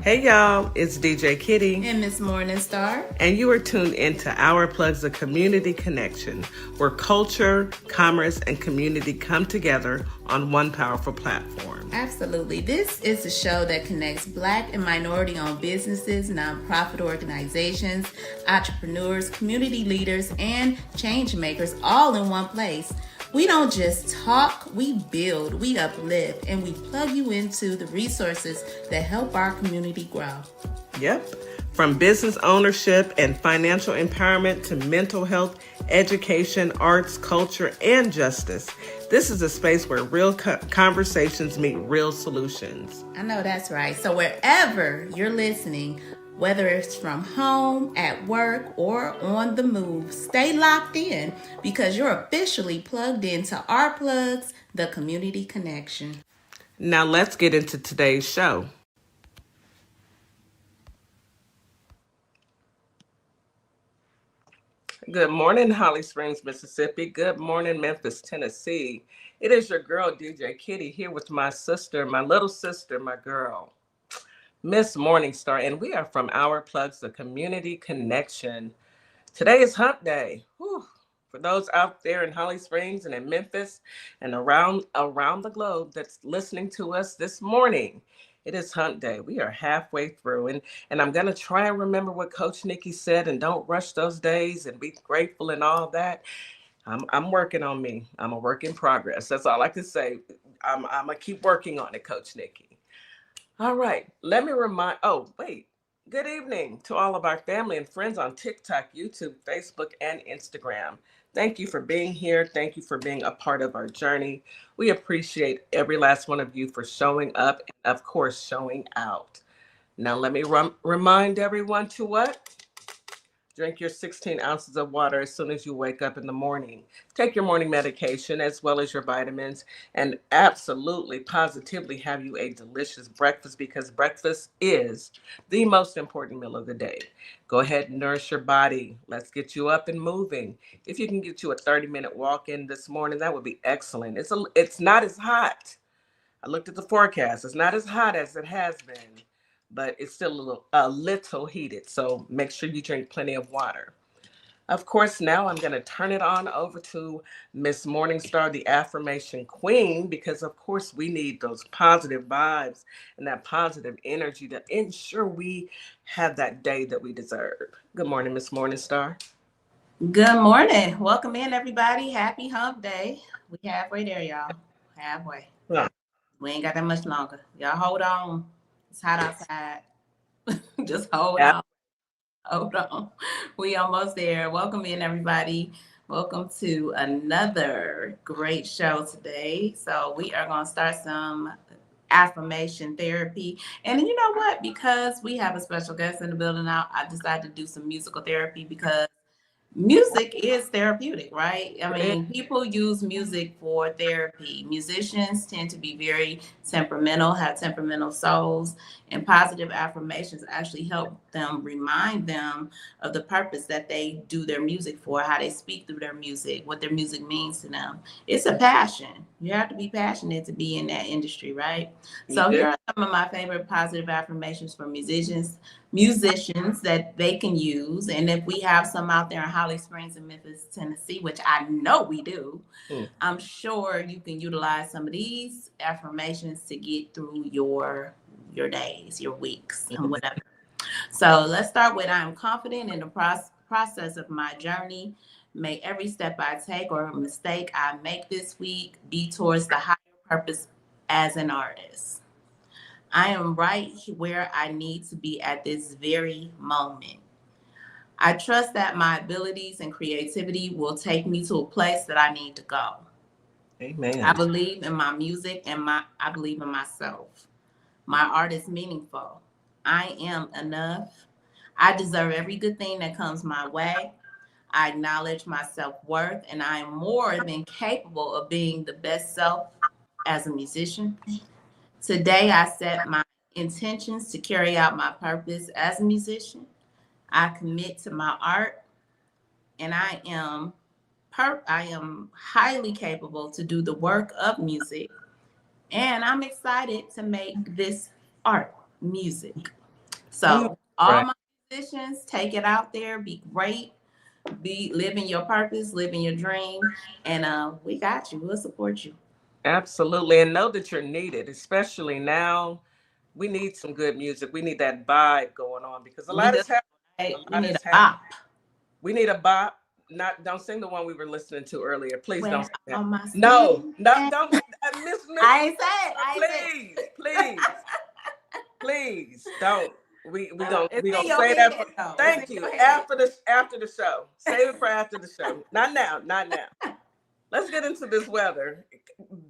Hey y'all, it's DJ Kitty. And Miss Morningstar. And you are tuned into Our Plugs, a community connection, where culture, commerce, and community come together on one powerful platform. Absolutely. This is a show that connects Black and minority-owned businesses, nonprofit organizations, entrepreneurs, community leaders, and change makers all in one place. We don't just talk, we build, we uplift, and we plug you into the resources that help our community grow. Yep. From business ownership and financial empowerment to mental health, education, arts, culture, and justice. This is a space where real conversations meet real solutions. I know that's right. So wherever you're listening, whether it's from home, at work, or on the move, stay locked in because you're officially plugged into Our Plugs, the community connection. Now let's get into today's show. Good morning, Holly Springs, Mississippi. Good morning, Memphis, Tennessee. It is your girl, DJ Kitty, here with my sister, my little sister, my girl, Miss Morningstar, and we are from Our Plugs, the community connection. Today is Hump Day. Whew. For those out there in Holly Springs and in Memphis and around the globe that's listening to us this morning, it is Hump Day. We are halfway through, and I'm going to try and remember what Coach Nikki said, and don't rush those days and be grateful and all that. I'm working on me. I'm a work in progress. That's all I can say. I'm going to keep working on it, Coach Nikki. All right. Let me remind, good evening to all of our family and friends on TikTok, YouTube, Facebook, and Instagram. Thank you for being here. Thank you for being a part of our journey. We appreciate every last one of you for showing up and, of course, showing out. Now, let me remind everyone to what? Drink your 16 ounces of water as soon as you wake up in the morning. Take your morning medication as well as your vitamins, and absolutely, positively have you a delicious breakfast because breakfast is the most important meal of the day. Go ahead and nourish your body. Let's get you up and moving. If you can get you a 30-minute walk in this morning, that would be excellent. It's not as hot. I looked at the forecast. It's not as hot as it has been, but it's still a little heated. So make sure you drink plenty of water. Of course, now I'm going to turn it on over to Miss Morningstar, the affirmation queen, because of course we need those positive vibes and that positive energy to ensure we have that day that we deserve. Good morning, Miss Morningstar. Good morning. Welcome in, everybody. Happy Hump Day. We halfway there, y'all. Halfway. Yeah. We ain't got that much longer. Y'all hold on. It's hot outside. Just hold on. Hold on. We almost there. Welcome in, everybody. Welcome to another great show today. So we are going to start some affirmation therapy. And you know what? Because we have a special guest in the building now, I decided to do some musical therapy because music is therapeutic, right? I mean, people use music for therapy. Musicians tend to be very temperamental, have temperamental souls, and positive affirmations actually help them remind them of the purpose that they do their music for, how they speak through their music, what their music means to them. It's a passion. You have to be passionate to be in that industry, right? So here are some of my favorite positive affirmations for musicians that they can use. And if we have some out there in Holly Springs and Memphis, Tennessee, which I know we do, I'm sure you can utilize some of these affirmations to get through your days, your weeks, and whatever. So let's start with I am confident in the process of my journey. May every step I take or mistake I make this week be towards the higher purpose as an artist. I am right where I need to be at this very moment. I trust that my abilities and creativity will take me to a place that I need to go. Amen. I believe in my music and I believe in myself. My art is meaningful. I am enough. I deserve every good thing that comes my way. I acknowledge my self-worth, and I am more than capable of being the best self as a musician. Today, I set my intentions to carry out my purpose as a musician. I commit to my art, and I am highly capable to do the work of music, and I'm excited to make this art, music. So all my musicians, take it out there, be great, be living your purpose, living your dream, and we got you. We'll support you. Absolutely. And know that you're needed, especially now. We need some good music. We need that vibe going on because a lot is happening. A We lot need is a bop. happening. We need a bop. Not don't sing the one we were listening to earlier. Please don't sing that. On my No, no, skin. don't Miss I ain't said. I ain't please, please, please don't. We gonna in your say that for head, though. thank you. After the show. Save it for after the show. Not now, not now. Let's get into this weather.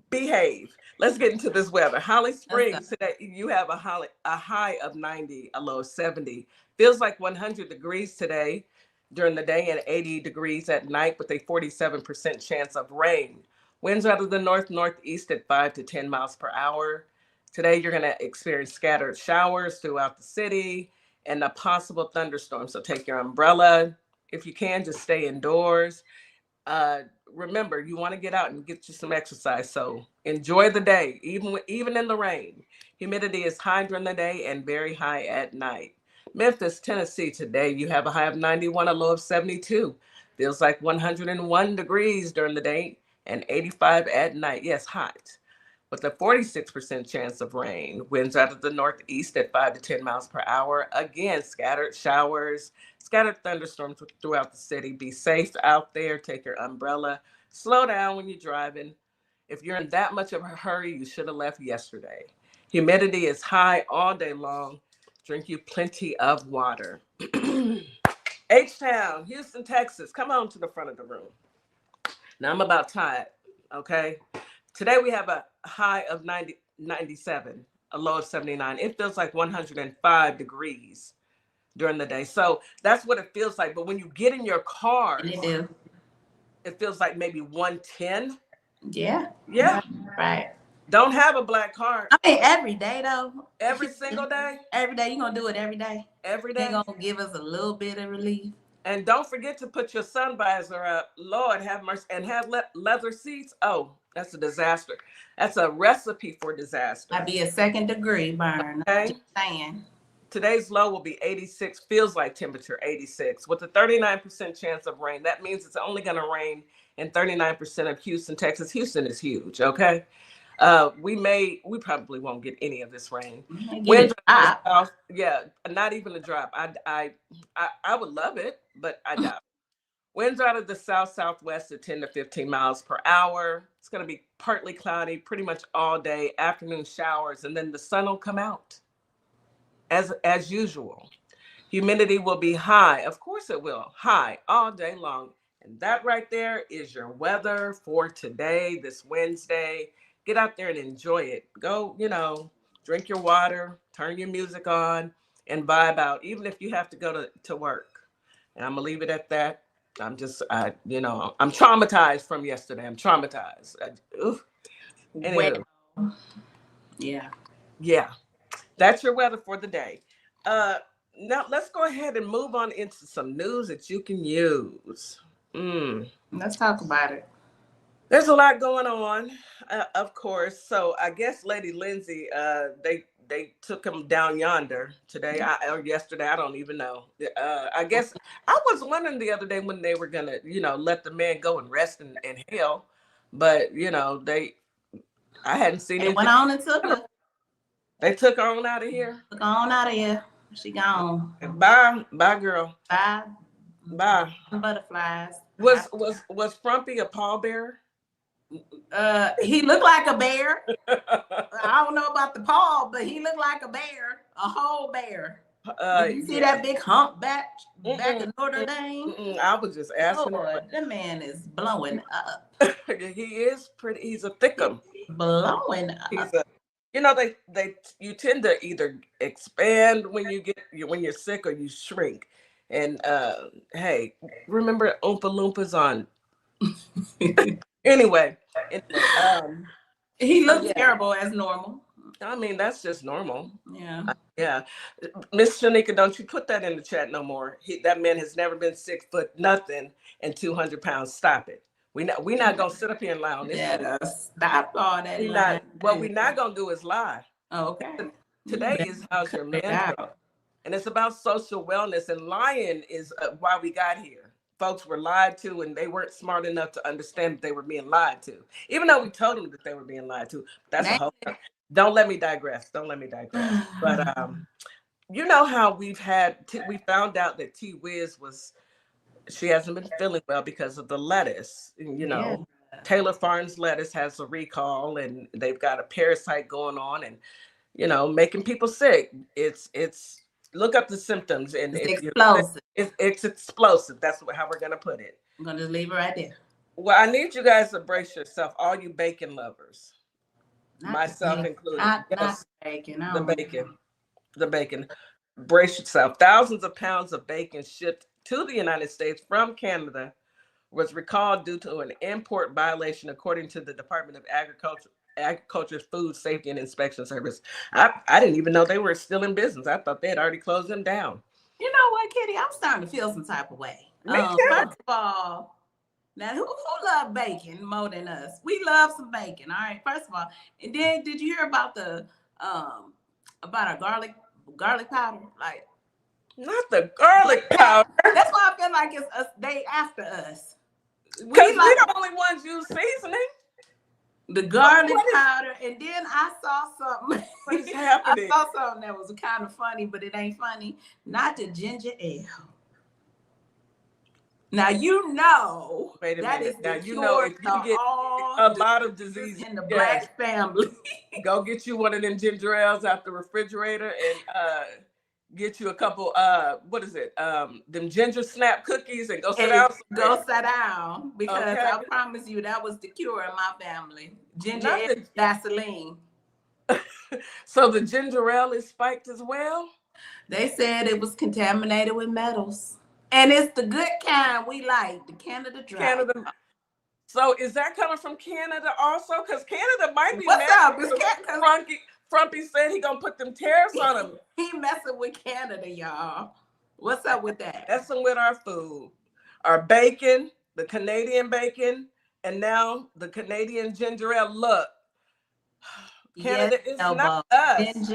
Behave. Let's get into this weather. Holly Springs today, you have a high of 90, a low of 70. Feels like 100 degrees today during the day and 80 degrees at night with a 47% chance of rain. Winds out of the northeast at 5 to 10 miles per hour. Today, you're going to experience scattered showers throughout the city and a possible thunderstorm. So take your umbrella. If you can, just stay indoors. Remember, you want to get out and get you some exercise. So enjoy the day, even in the rain. Humidity is high during the day and very high at night. Memphis, Tennessee, today you have a high of 91, a low of 72. Feels like 101 degrees during the day and 85 at night. Yes, hot. With a 46% chance of rain. Winds out of the northeast at 5 to 10 miles per hour. Again, scattered showers, scattered thunderstorms throughout the city. Be safe out there. Take your umbrella. Slow down when you're driving. If you're in that much of a hurry, you should have left yesterday. Humidity is high all day long. Drink you plenty of water. H-Town, Houston, Texas. Come on to the front of the room. Now I'm about tired, okay? Today we have a high of 97, a low of 79. It feels like 105 degrees during the day. So that's what it feels like. But when you get in your car, it feels like maybe 110. Yeah. Yeah. Right. Don't have a black car. I mean, every day, though. Every single day? Every day. You're going to do it every day. Every day? They're going to give us a little bit of relief. And don't forget to put your sun visor up. Lord have mercy. And have leather seats. Oh, that's a disaster. That's a recipe for disaster. That'd be a second degree burn. Okay. Just saying. Today's low will be 86, feels like temperature 86, with a 39% chance of rain. That means it's only going to rain in 39% of Houston, Texas. Houston is huge, okay? We probably won't get any of this rain. Winds south, yeah, not even a drop. I would love it, but I doubt. Winds out of the southwest at 10 to 15 miles per hour. It's going to be partly cloudy pretty much all day, afternoon showers, and then the sun will come out as usual. Humidity will be high. Of course it will. High all day long. And that right there is your weather for today, this Wednesday. Get out there and enjoy it. Go, drink your water, turn your music on, and vibe out, even if you have to go to work. And I'm going to leave it at that. I'm traumatized from yesterday. I'm traumatized. Anyway. Yeah. That's your weather for the day. Now let's go ahead and move on into some news that you can use. Let's talk about it. There's a lot going on, of course. So I guess Lady Lindsay, they took him down yonder today or yesterday. I don't even know. I guess I was wondering the other day when they were gonna, let the man go and rest in hell, but I hadn't seen it. Went on and took her. They took her on out of here. Took her on out of here. She gone. Bye, girl. Bye. Butterflies. Was Frumpy a pallbearer? He looked like a bear. I don't know about the paw, but he looked like a bear, a whole bear. Did you see that big hump back in Notre Dame? I was just asking. Lord, that man is blowing up. He is pretty. He's a thickum. Blowing up. He's a. You tend to either expand when you're sick or you shrink. And hey, remember Oompa Loompas on. Anyway, he looks terrible as normal. I mean, that's just normal. Yeah. Miss Shanika, don't you put that in the chat no more. That man has never been 6 foot nothing and 200 pounds. Stop it. We not gonna sit up here and lie on this. Yeah, stop all that. What we're not gonna do is lie. Oh, okay. Today is how's your mental, and it's about social wellness. And lying is why we got here. Folks were lied to, and they weren't smart enough to understand that they were being lied to, even though we told them that they were being lied to. That's a whole. Don't let me digress. Don't let me digress. But you know how we found out that T Wiz she hasn't been feeling well because of the lettuce. You know, yeah. Taylor Farms lettuce has a recall, and they've got a parasite going on, and you know, making people sick. It's look up the symptoms, and it's explosive. It's explosive. That's how we're gonna put it. I'm gonna just leave it right there. Well, I need you guys to brace yourself, all you bacon lovers, myself included. Not bacon. The bacon. Brace yourself. Thousands of pounds of bacon shipped to the United States from Canada was recalled due to an import violation, according to the Department of Agriculture, Food Safety and Inspection Service. I didn't even know they were still in business. I thought they had already closed them down. You know what, Kitty? I'm starting to feel some type of way. First of all, now who love bacon more than us? We love some bacon, all right. First of all, and then did you hear about about our garlic powder? Like, not the garlic powder. That's why I feel like it's us. They after us. Because we're the only ones use seasoning. The garlic powder, and then I saw something. What is happening? I saw something that was kind of funny, but it ain't funny. Not the ginger ale. Now you know. Wait a minute. Now you know if you get a lot of disease in the Black family, go get you one of them ginger ales out the refrigerator and get you a couple them ginger snap cookies and go sit down. Go sit down, because I promise you that was the cure in my family. Ginger ale, Vaseline. So the ginger ale is spiked as well? They said it was contaminated with metals. And it's the good kind we like, the Canada Dry. So is that coming from Canada also? Because Canada might be What's up? Frumpy said he gonna put them tariffs on him. He messing with Canada, y'all. What's up with that? Messing with our food, our bacon, the Canadian bacon, and now the Canadian ginger ale. Look, Canada is not us.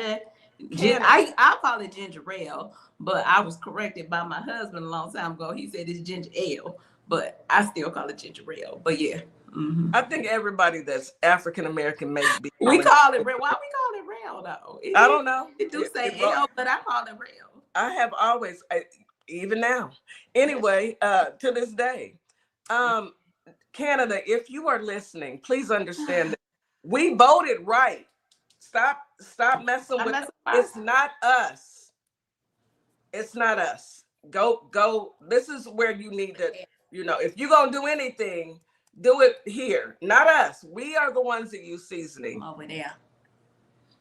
I call it ginger ale, but I was corrected by my husband a long time ago. He said it's ginger ale, but I still call it ginger ale. But yeah. Mm-hmm. I think everybody that's African American may be. We call it real. Why we call it real though? I don't know. It do say ale, but I call it real. I have always, even now. Anyway, to this day, Canada, if you are listening, please understand that we voted right. Stop messing with us. It's not us. It's not us. Go. This is where you need to, if you're gonna do anything, do it here, not us. We are the ones that use seasoning. Over there.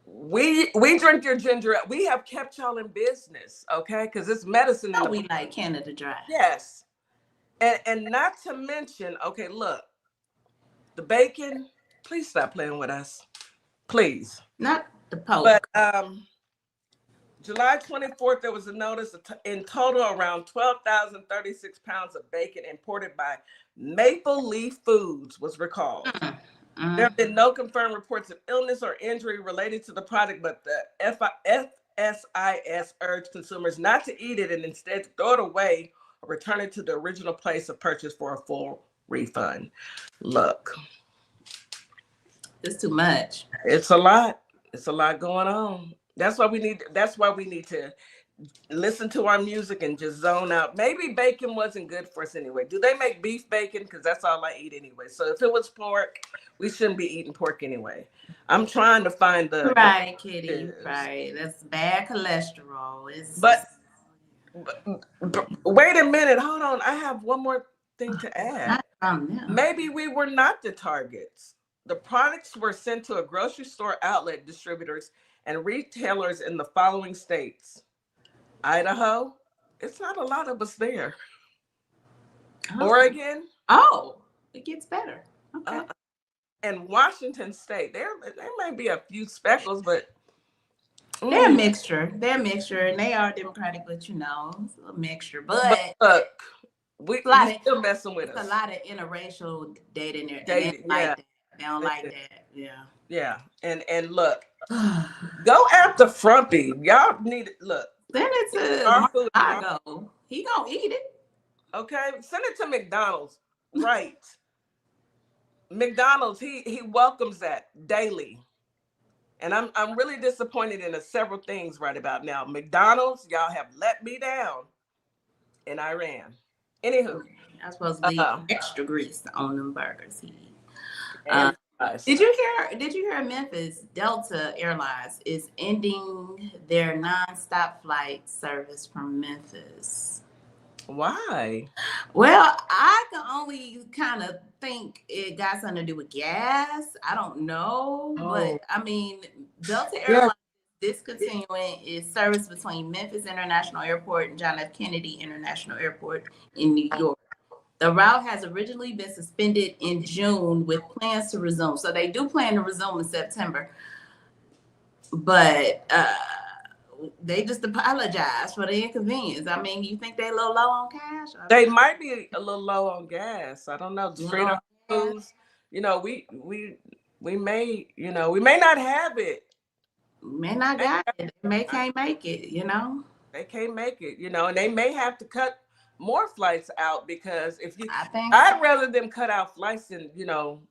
We drink your ginger ale. We have kept y'all in business, okay? Because it's medicine. We like Canada Dry. Yes. And not to mention, okay, look, the bacon, please stop playing with us. Please. Not the poke. But July 24th, there was a notice in total around 12,036 pounds of bacon imported by Maple Leaf Foods was recalled. There have been no confirmed reports of illness or injury related to the product, but the FSIS urged consumers not to eat it and instead to throw it away or return it to the original place of purchase for a full refund. Look. It's too much. It's a lot. It's a lot going on. That's why we need to listen to our music and just zone out. Maybe bacon wasn't good for us anyway. Do they make beef bacon? Because that's all I eat anyway. So if it was pork, we shouldn't be eating pork anyway. I'm trying to find right, Kitty. Right. That's bad cholesterol. But wait a minute. Hold on. I have one more thing to add. Maybe we were not the targets. The products were sent to a grocery store outlet distributors and retailers in the following states: Idaho, it's not a lot of us there. Oregon, it gets better. Okay. And Washington State. There may be a few speckles, but they're a mixture. They're a mixture, and they are Democratic, but it's a mixture. But look, we still messing with us. A lot of interracial dating there. They don't like that. Yeah. And look, go after Frumpy. Y'all need look. Send it to Our food. Margo. He gonna eat it. Okay, send it to McDonald's. Right. McDonald's, he welcomes that daily. And I'm really disappointed in several things right about now. McDonald's, y'all have let me down in Iran. Anywho. I'm supposed to leave extra grease on them burgers. And Did you hear Memphis Delta Airlines is ending their nonstop flight service from Memphis? Why? Well, I can only kind of think it got something to do with gas. I don't know, but I mean, Delta Airlines discontinuing its service between Memphis International Airport and John F. Kennedy International Airport in New York. The route has originally been suspended in June with plans to resume. So they do plan to resume in September. But they just apologize for the inconvenience. I mean, you think they're a little low on cash? They might be a little low on gas. I don't know. Straight up foods. You know, we may, you know, we may not have it. May not got it. They can't make it, you know. They can't make it, you know, and they may have to cut more flights out because I'd rather them cut out flights than, you know,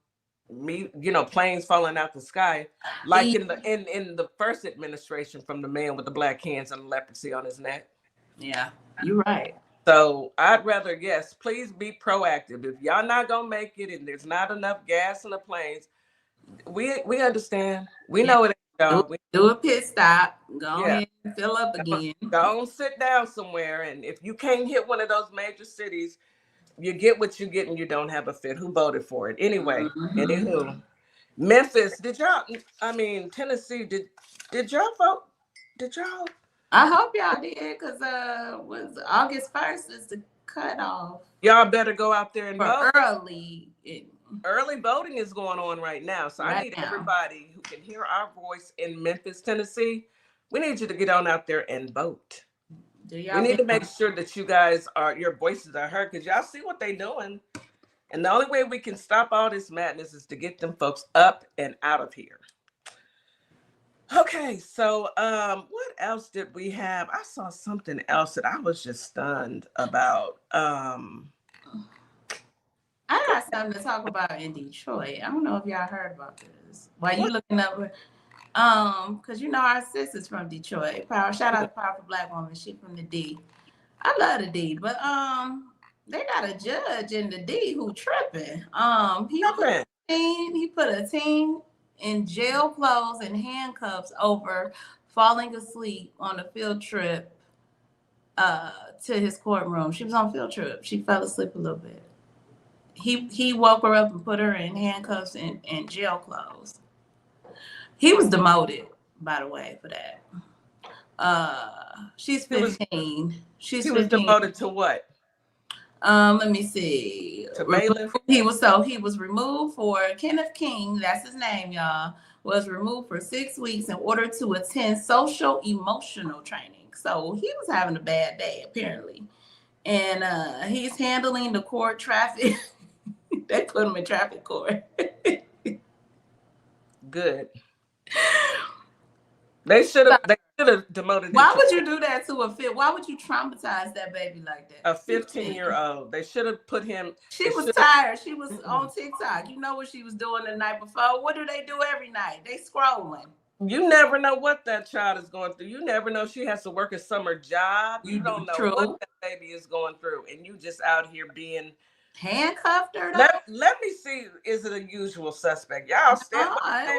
planes falling out the sky, like in the first administration from the man with the black hands and leprosy on his neck. Yeah, you're right. So I'd rather, yes, please be proactive. If y'all not gonna make it and there's not enough gas in the planes, we understand. We know it. Do a pit stop. Go ahead and fill up again. Go sit down somewhere, and if you can't hit one of those major cities, you get what you get and you don't have a fit. Who voted for it? Anyway, anywho. Memphis, Tennessee, did y'all vote? Did y'all? I hope y'all did, because was August 1st is the cutoff. Y'all better go out there and vote. Early voting is going on right now. So I need everybody who can hear our voice in Memphis, Tennessee. We need you to get on out there and vote. We need to make sure that your voices are heard, because y'all see what they're doing. And the only way we can stop all this madness is to get them folks up and out of here. Okay, so what else did we have? I saw something else that I was just stunned about. I got something to talk about in Detroit. I don't know if y'all heard about this. While you looking up, because you know our sister's from Detroit. Shout out to Powerful Black Woman. She from the D. I love the D, but they got a judge in the D who tripping. He put a teen in jail clothes and handcuffs over falling asleep on a field trip to his courtroom. She was on a field trip. She fell asleep a little bit. He woke her up and put her in handcuffs and jail clothes. He was demoted, by the way, for that. She's 15. She was demoted to what? Let me see. To bailiff? He was removed for Kenneth King, that's his name, y'all, was removed for 6 weeks in order to attend social emotional training. So he was having a bad day, apparently. And he's handling the court traffic. They put him in traffic court. Good. They should have demoted him. Why would you do that to a 15? Why would you traumatize that baby like that? A 15-year-old. They should have put him. She was tired. She was on TikTok. You know what she was doing the night before? What do they do every night? They scrolling. You never know what that child is going through. You never know. She has to work a summer job. You don't know what that baby is going through. And you just out here being handcuffed her. Let me see. Is it a usual suspect? Y'all stand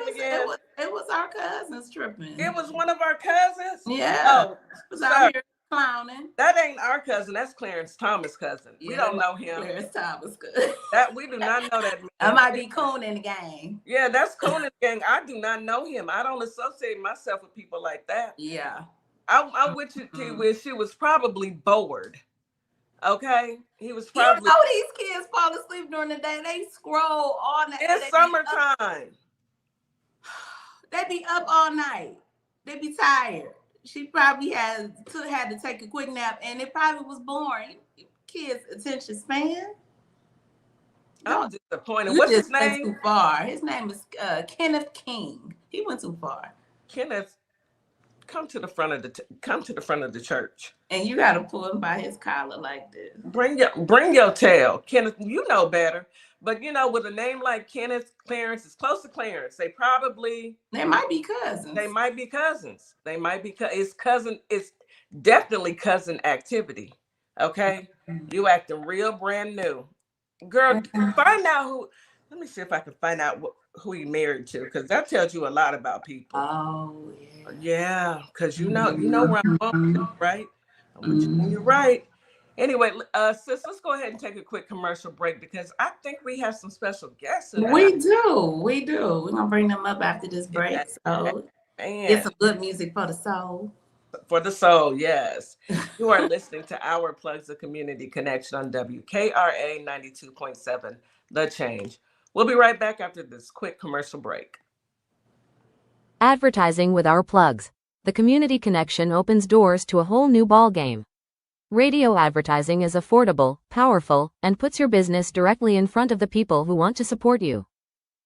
again. It was our cousins tripping. It was one of our cousins? Yeah. Oh, it was out here clowning. That ain't our cousin. That's Clarence Thomas' cousin. Yeah, we don't know him. Clarence Thomas' cousin. That we do not know that man. That might be Coon in the gang. Yeah, that's Coon in the gang. I do not know him. I don't associate myself with people like that. Yeah. I'm with you, T. With she was probably bored. Okay, he was probably. You know these kids fall asleep during the day. They scroll all night. It's summertime. They be up all night. They be tired. She probably had to take a quick nap, and it probably was boring. Kids' attention span. I'm disappointed. What's his name? Went too far. His name is Kenneth King. He went too far. Kenneth come to the front of the church. And you got to pull him by his collar like this. Bring your tail, Kenneth. You know better, but with a name like Kenneth, Clarence is close to Clarence. They might be cousins. They might be cousins. It's cousin. It's definitely cousin activity. Okay, you acting real brand new, girl. Find out who. Let me see if I can find out who he married to, because that tells you a lot about people. Oh yeah, because you know where I'm going, right? You're right. Anyway, sis, let's go ahead and take a quick commercial break, because I think we have some special guests. We do. We're gonna bring them up after this break. So it's some good music for the soul. For the soul, yes. You are listening to Our Plugs of Community Connection on WKRA 92.7, The Change. We'll be right back after this quick commercial break. Advertising with Our Plugs. The community connection opens doors to a whole new ballgame. Radio advertising is affordable, powerful, and puts your business directly in front of the people who want to support you.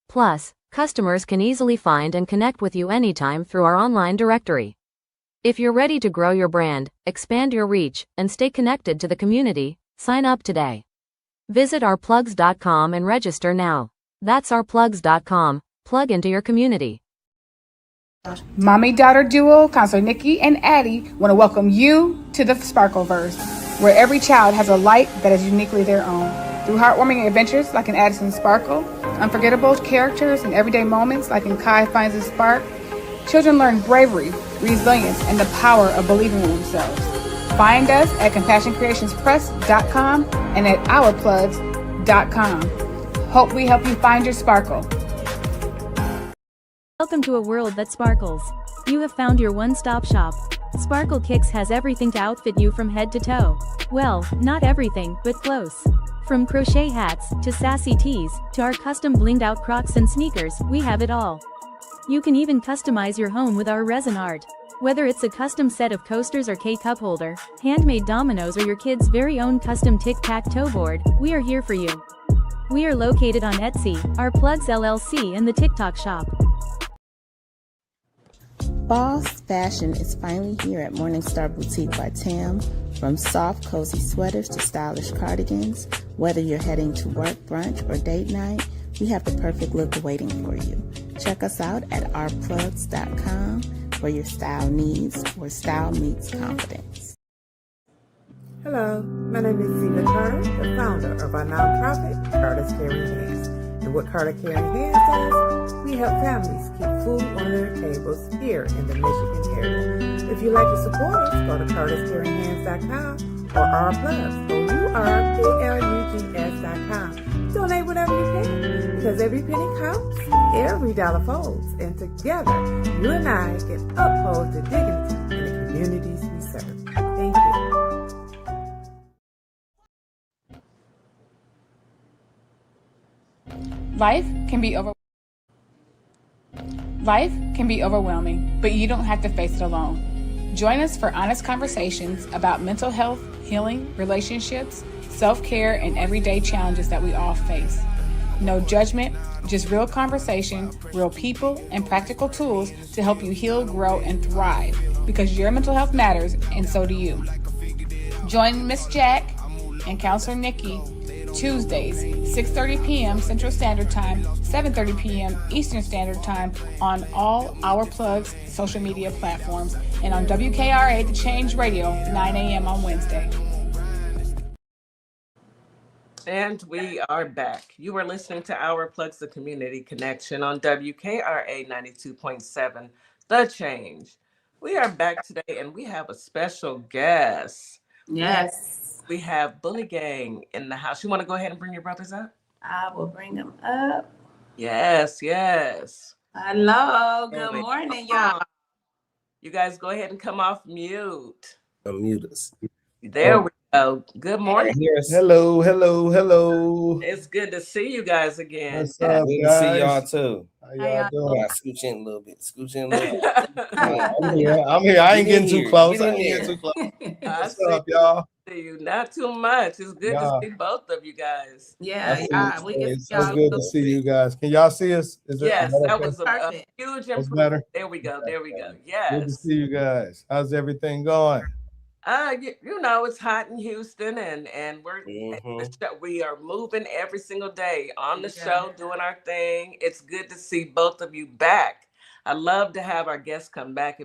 Plus, customers can easily find and connect with you anytime through our online directory. If you're ready to grow your brand, expand your reach, and stay connected to the community, sign up today. Visit ourplugs.com and register now. That's ourplugs.com. Plug into your community. Mommy-daughter duo, Counselor Nikki and Addie, want to welcome you to the Sparkleverse, where every child has a light that is uniquely their own. Through heartwarming adventures like in Addison's Sparkle, unforgettable characters and everyday moments like in Kai Finds a Spark, children learn bravery, resilience, and the power of believing in themselves. Find us at CompassionCreationsPress.com and at OurPlugs.com. Hope we help you find your sparkle. Welcome to a world that sparkles. You have found your one-stop shop. Sparklekix has everything to outfit you from head to toe. Well, not everything, but close. From crochet hats, to sassy tees, to our custom blinged-out Crocs and sneakers, we have it all. You can even customize your home with our resin art. Whether it's a custom set of coasters or K-cup holder, handmade dominoes, or your kid's very own custom tic-tac-toe board, we are here for you. We are located on Etsy, Our Plugs LLC, and the TikTok shop. Boss Fashion is finally here at Morningstar Boutique by Tam. From soft, cozy sweaters to stylish cardigans, whether you're heading to work, brunch, or date night, we have the perfect look waiting for you. Check us out at ourplugs.com for your style needs, where style meets confidence. Hello, my name is Zena Carter, the founder of our nonprofit, Carter's Caring Hands. And what Carter Caring Hands does, we help families keep food on their tables here in the Michigan area. If you'd like to support us, go to Carter'sCaringHands.com or Our Plugs, OurPlugs.com. Donate whatever you can, because every penny counts, every dollar folds, and together, you and I can uphold the dignity in the communities we serve. Thank you. Life can be overwhelming, but you don't have to face it alone. Join us for honest conversations about mental health, healing, relationships, self-care, and everyday challenges that we all face. No judgment, just real conversation, real people, and practical tools to help you heal, grow, and thrive, because your mental health matters, and so do you. Join MrsJack and Counselor Nikki Tuesdays, 6:30 p.m. Central Standard Time, 7:30 p.m. Eastern Standard Time on all Our Plugs social media platforms, and on WKRA The Change Radio, 9 a.m. on Wednesday. And we are back. You are listening to Our Plugs, the Community Connection on WKRA 92.7, The Change. We are back today, and we have a special guest. Yes. We have Bully Gang in the house. You want to go ahead and bring your brothers up? I will bring them up. Yes. Hello. Good morning, y'all. You guys go ahead and come off mute. Unmute us. There we go. Good morning. Hello. It's good to see you guys again. What's up, Good to guys? see y'all too. How y'all doing? Yeah, scooch in a little bit. I'm here. I ain't getting too close. Get in there. What's up, y'all? see you. Not too much. It's good to see both of you guys. Yeah, we can It's see so y'all. good to see you guys. Can y'all see us? Yes, that that okay? was a Perfect. huge That's improvement. better. There we go. There we go. Good to Yes. see you guys. How's everything going? You know, it's hot in Houston, and Mm-hmm. we are moving every single day on the Yeah. show, doing our thing. It's good to see both of you back. I love to have our guests come back.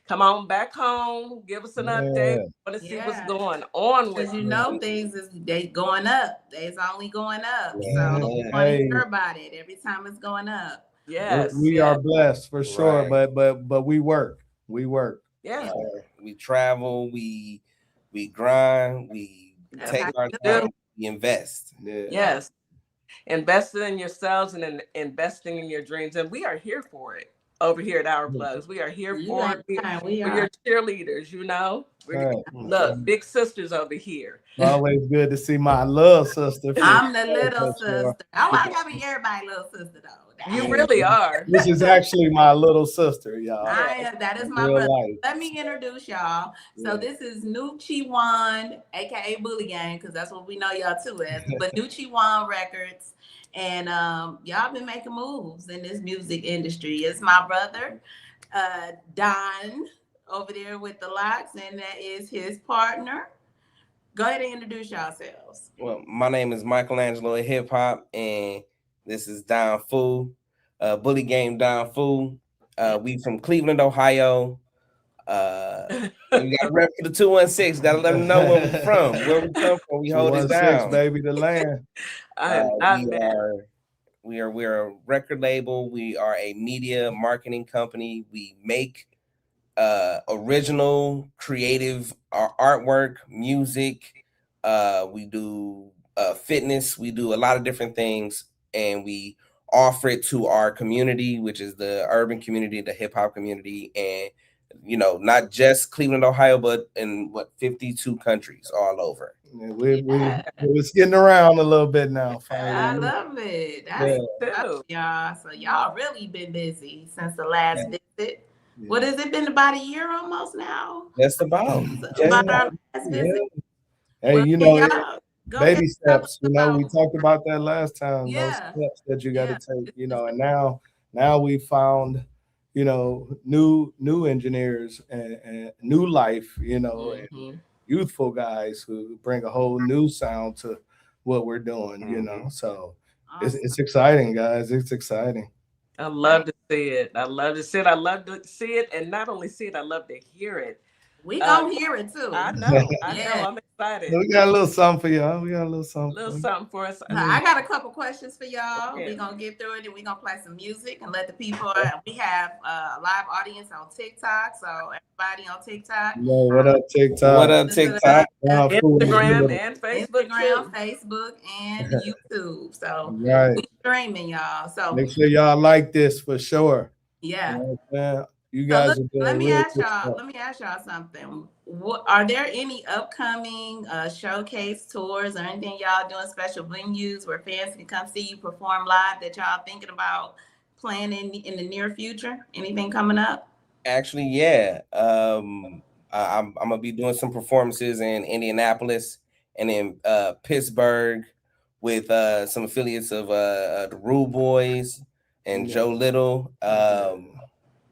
Come on back home, give us an update. Yeah. Want to see what's Yeah. going on with Because you you. know things is they going up. It's only going up. So Yeah. you want to Hey, hear about it every time it's going up. Yes, we yes, are blessed for sure, Right. but we work. We work. yes. We travel, we grind, we That's take how our you do. time, we invest. Yeah. Yes. Investing in yourselves and investing in your dreams. And we are here for it over here at Our Plugs. We are here You for ain't it. lying. We We're are. your cheerleaders, you know. Right. Look, big sisters over here. Always good to see my little sister. I'm the little For sure. sister. Oh, I gotta be everybody's little sister though. You Dang. really are. This is actually my little sister, y'all. That is In my real brother. life. Let me introduce y'all. So Yeah. this is Nucci One, aka Bully Gang, because that's what we know y'all too as. But Nucci One Records, and y'all been making moves in this music industry. It's my brother, Don, over there with the locks, and that is his partner. Go ahead and introduce yourselves. Well, my name is Michelangelo at Hip Hop, and this is Don Fu, Bully Game Don Fu. We from Cleveland, Ohio. We got a rep for the 216. Got to let them know where we from. Where we come from, we hold it 216, down. baby, the land. I am not mad. We're a record label. We are a media marketing company. We make original, creative artwork, music. We do fitness. We do a lot of different things, and we offer it to our community, which is the urban community, the hip hop community, and not just Cleveland, Ohio, but in 52 countries all over. Yeah, we're getting around a little bit now. Finally. I love it. That's y'all. So y'all really been busy since the last visit. Yeah. What has it been, about a year almost now? That's about our last visit. Hey, baby steps. We about talked about that last time. Yeah. Those steps that you got to take. And now we found, new engineers and new life. And youthful guys who bring a whole new sound to what we're doing. So awesome. It's exciting, guys. It's exciting. I love to see it. I love to see it. I love to see it, and not only see it, I love to hear it. We gonna hear it too. I know. I'm excited. We got a little something for y'all. We got a little something for us. I got a couple questions for y'all. We're gonna get through it, and we're gonna play some music and let the people. We have a live audience on TikTok, so everybody on TikTok. What up, TikTok? What up, TikTok? Instagram and Facebook. Facebook, and YouTube. So we streaming, y'all. So make sure y'all like this for sure. Yeah. You guys so let me ask y'all something. Are there any upcoming showcase tours or anything y'all doing, special venues where fans can come see you perform live that y'all thinking about planning in the near future? Anything coming up? Actually, yeah. I'm gonna be doing some performances in Indianapolis and in Pittsburgh with some affiliates of the Rude Boys and Joe Little.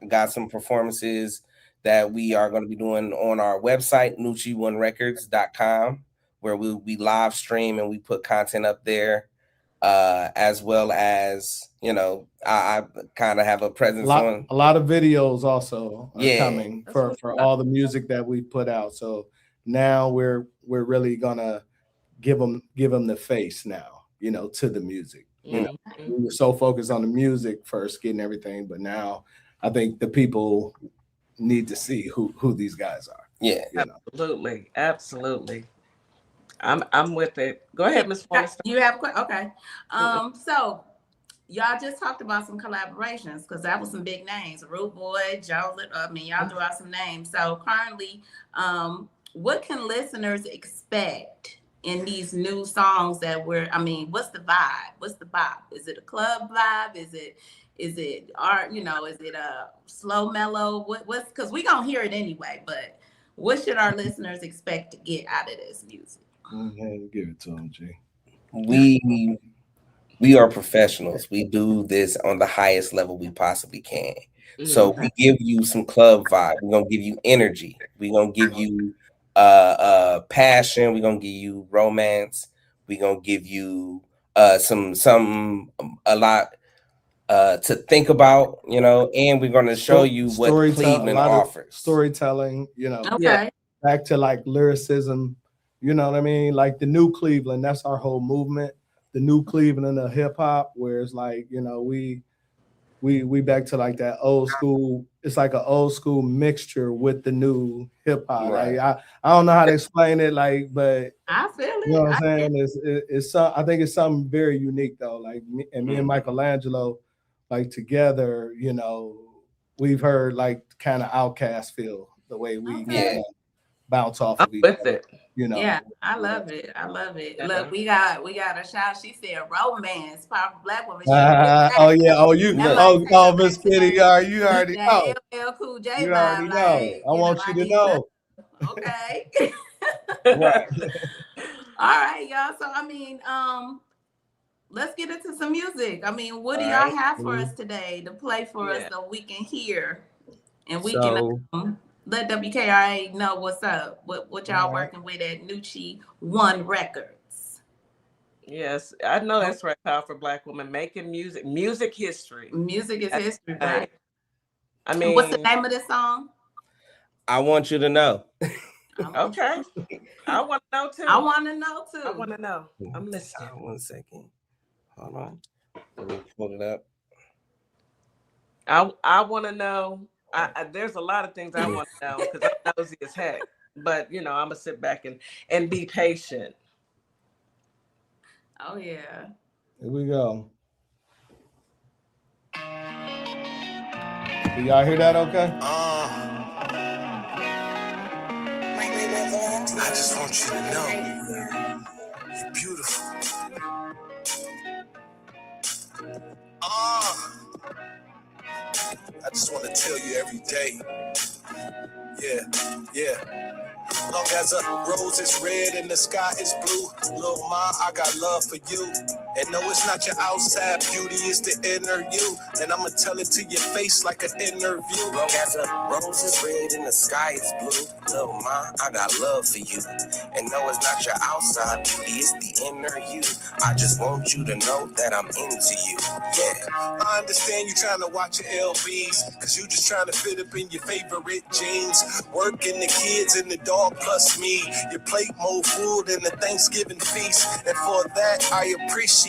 Got some performances that we are going to be doing on our website, nucci1records.com, where we live stream and we put content up there, as well as, I kind of have a presence on a lot of videos also coming for all the music that we put out. So now we're really gonna give them the face now, to the music. We were so focused on the music first, getting everything, but now I think the people need to see who these guys are. Yeah, absolutely. I'm with it. Go ahead, Ms. Forrester. You have okay. So y'all just talked about some collaborations because that was some big names. Rude Boy, Joe. Y'all threw out some names. So currently, what can listeners expect in these new songs that what's the vibe? What's the vibe? Is it a club vibe? Is it art? Is it a slow mellow? What's because we gonna hear it anyway, but What should our listeners expect to get out of this music? Give it to them, G. We are professionals. We do this on the highest level we possibly can. So we give you some club vibe. We're gonna give you energy. We're gonna give you passion. We're gonna give you romance. We're gonna give you a lot to think about, and we're gonna show you what Cleveland offers. Storytelling, Okay. Back to like lyricism, you know what I mean? Like the new Cleveland, that's our whole movement. The new Cleveland of hip hop, where it's like, we back to like that old school. It's like an old school mixture with the new hip hop. Right. Like I don't know how to explain it, like, but I feel it. you know what I'm saying? It's I think it's something very unique though. Like me and Michelangelo, like together, we've heard like kind of Outkast feel the way we bounce off of each other. Yeah, I love it. Look, we got a shout. She said romance, powerful black woman. Miss Kitty, you already know. LL Cool J You already know. I want you to know. Okay. Right. All right, y'all. So I mean, let's get into some music. I mean, what do y'all have for us today to play for us so we can hear and we can let WKRA know what's up, what y'all working with at Nucci One Records. Yes, I know that's right. Powerful black woman making music history. Music is history, right? I mean, what's the name of this song? I want you to know. Okay. I want to know too. I want to know too. I want to know. I'm listening. 1 second. Hold on. Let me pull it up. I want to know. There's a lot of things I want to know because I'm nosy as heck. But I'm gonna sit back and be patient. Oh yeah. Here we go. Do y'all hear that? Okay. I just want you to know you're beautiful. I just want to tell you every day. Yeah. Long as a rose is red and the sky is blue, little ma, I got love for you. And no, it's not your outside beauty, it's the inner you. And I'ma tell it to your face like an interview. Long as a rose is red and the sky is blue, little ma, I got love for you. And no, it's not your outside beauty, it's the inner you. I just want you to know that I'm into you. Yeah, I understand you trying to watch your LBs, cause you just trying to fit up in your favorite jeans. Working the kids and the dog plus me. Your plate more food than the Thanksgiving feast. And for that I appreciate.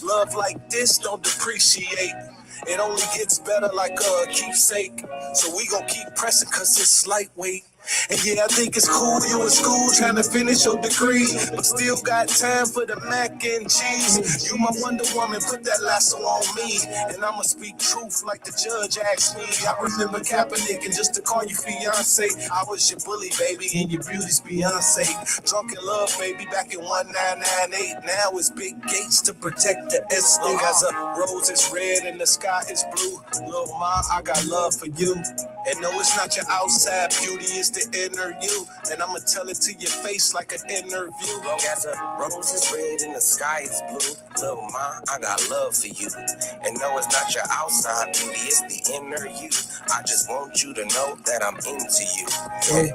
Love like this don't depreciate. It only gets better like a keepsake. So we gon' keep pressing cause it's lightweight. And yeah, I think it's cool you in school trying to finish your degree, but still got time for the mac and cheese. You my Wonder Woman, put that lasso on me, and I'ma speak truth like the judge asked me. I remember Kaepernick, and just to call you fiance, I was your bully, baby, and your beauty's Beyonce. Drunk in love, baby, back in 1998. Now it's big gates to protect the estate. As a rose is red and the sky is blue, little ma, I got love for you. And no, it's not your outside beauty, it's the inner you. And I'ma tell it to your face like an interview. Long as a rose is red and the sky is blue, little ma, I got love for you. And no, it's not your outside beauty, it's the inner you. I just want you to know that I'm into you. Yeah.